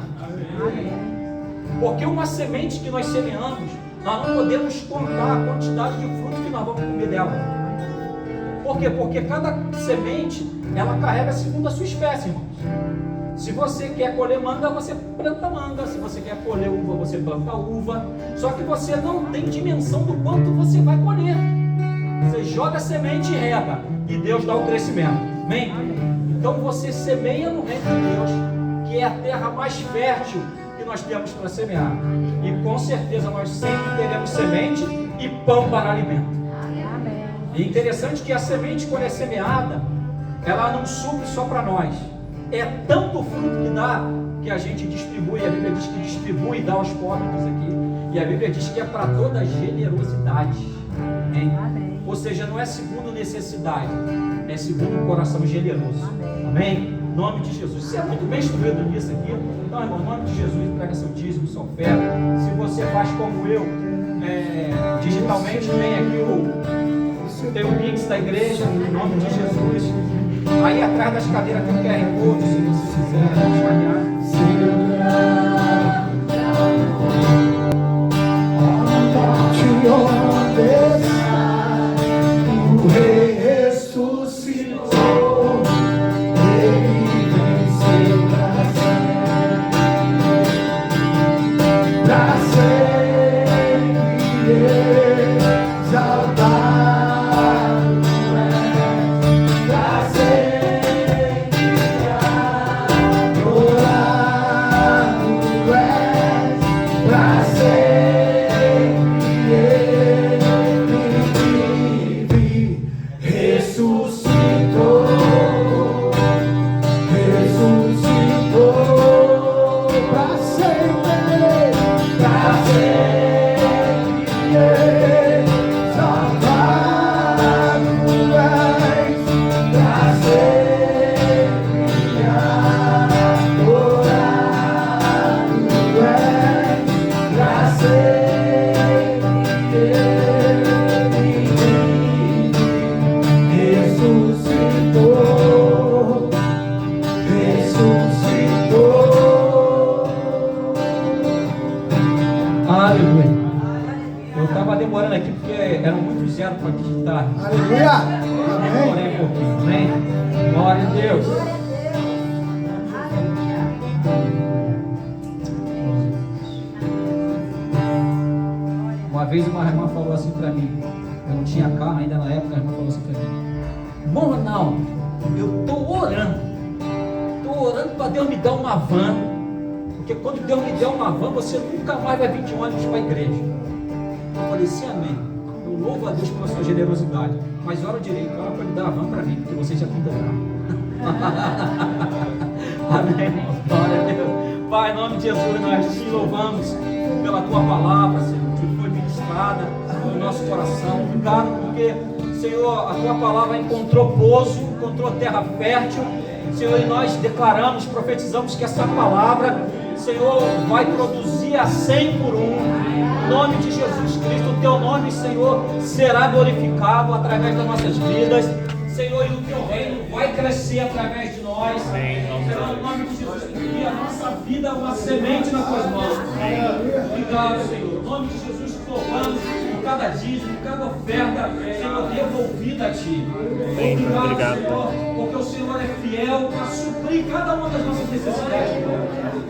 Porque uma semente que nós semeamos, nós não podemos contar a quantidade de fruto que nós vamos comer dela. Por quê? Porque cada semente ela carrega segundo a sua espécie, irmãos. Se você quer colher manga, você planta manga. Se você quer colher uva, você planta uva. Só que você não tem dimensão do quanto você vai colher. Você joga a semente e rega, e Deus dá o crescimento. Amém? Então você semeia no reino de Deus, que é a terra mais fértil que nós temos para semear. E com certeza nós sempre teremos semente e pão para alimento. E interessante que a semente, quando é semeada, ela não supre só para nós. É tanto fruto que dá, que a gente distribui. A Bíblia diz que distribui e dá aos pobres aqui. E a Bíblia diz que é para toda generosidade. Amém? Ou seja, não é segundo necessidade, é segundo o coração generoso. Amém? Em nome de Jesus. Você é muito bem instruído nisso aqui. Então, irmão, em nome de Jesus, entrega seu dízimo, sua oferta. Se você faz como eu, digitalmente, tem aqui tem o Pix da igreja, em nome de Jesus. Aí atrás das cadeiras tem o QR Code, se você quiser escanear. O Rei ressuscitou, Ele venceu pra sempre exaltado é, pra sempre adorado é, pra sempre Ele vive, ressuscitou, pra sempre exaltado és, pra sempre adorado és, pra sempre Ele vive, ressuscitou. Aleluia. Eu estava demorando aqui porque eram muitos zeros para digitar. Aleluia! Demorei um pouquinho, amém? Glória a Deus. Uma vez uma irmã falou assim para mim, eu não tinha carro ainda na época, a irmã falou assim para mim: irmão Ronaldo, eu estou orando para Deus me dar uma van, porque quando Deus me der uma van, você nunca mais vai vir de ônibus para a igreja. Eu falei assim, amém. Eu louvo a Deus pela sua generosidade, mas ora direito, ora para me dar a van para mim, porque você já tem amém, irmão. Glória a Deus. Pai, em nome de Jesus, nós te louvamos pela tua palavra, Senhor, que foi ministrada no nosso coração. Obrigado porque, Senhor, a tua palavra encontrou pouso, encontrou terra fértil, Senhor, e nós declaramos, profetizamos que essa palavra, Senhor, vai produzir a 100 por 1. Em nome de Jesus Cristo, o teu nome, Senhor, será glorificado através das nossas vidas, Senhor, e o teu reino vai crescer através de nós. Senhor, em nome de Jesus, porque a nossa vida é uma semente nas tuas mãos. Obrigado, Senhor. Em nome de Jesus, te louvamos por cada dízimo, por cada oferta, Senhor, devolvida a Ti. Obrigado, Senhor, porque o Senhor é fiel para suprir cada uma das nossas necessidades.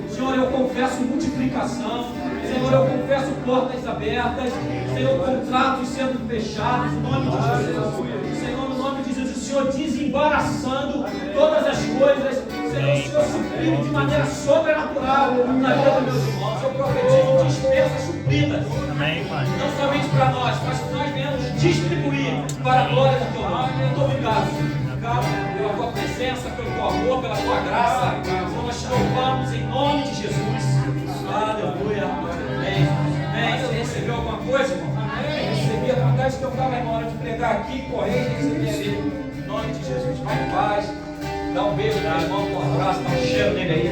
Senhor, eu confesso multiplicação. Senhor, eu confesso portas abertas. Senhor, contratos sendo fechados. Em nome de Jesus. Senhor, no nome de Jesus, o Senhor desembaraçando todas as coisas. Senhor, o Senhor suprindo de maneira sobrenatural na vida dos meus irmãos. Eu profetizo dispensas supridas. Amém, Pai. Não somente para nós, mas que nós venhamos distribuir para a glória do teu nome. Muito obrigado. Obrigado pela tua presença, pelo teu amor, pela tua graça. Senhor, nós te louvamos em nome de Jesus. Aleluia. Amém. Amém. Você recebeu alguma coisa, irmão? Recebi a vontade que eu estava na hora de pregar aqui, correr e receber ali. Em nome de Jesus. Vai em paz. Dá um beijo no irmão, um abraço, dá um cheiro nele aí.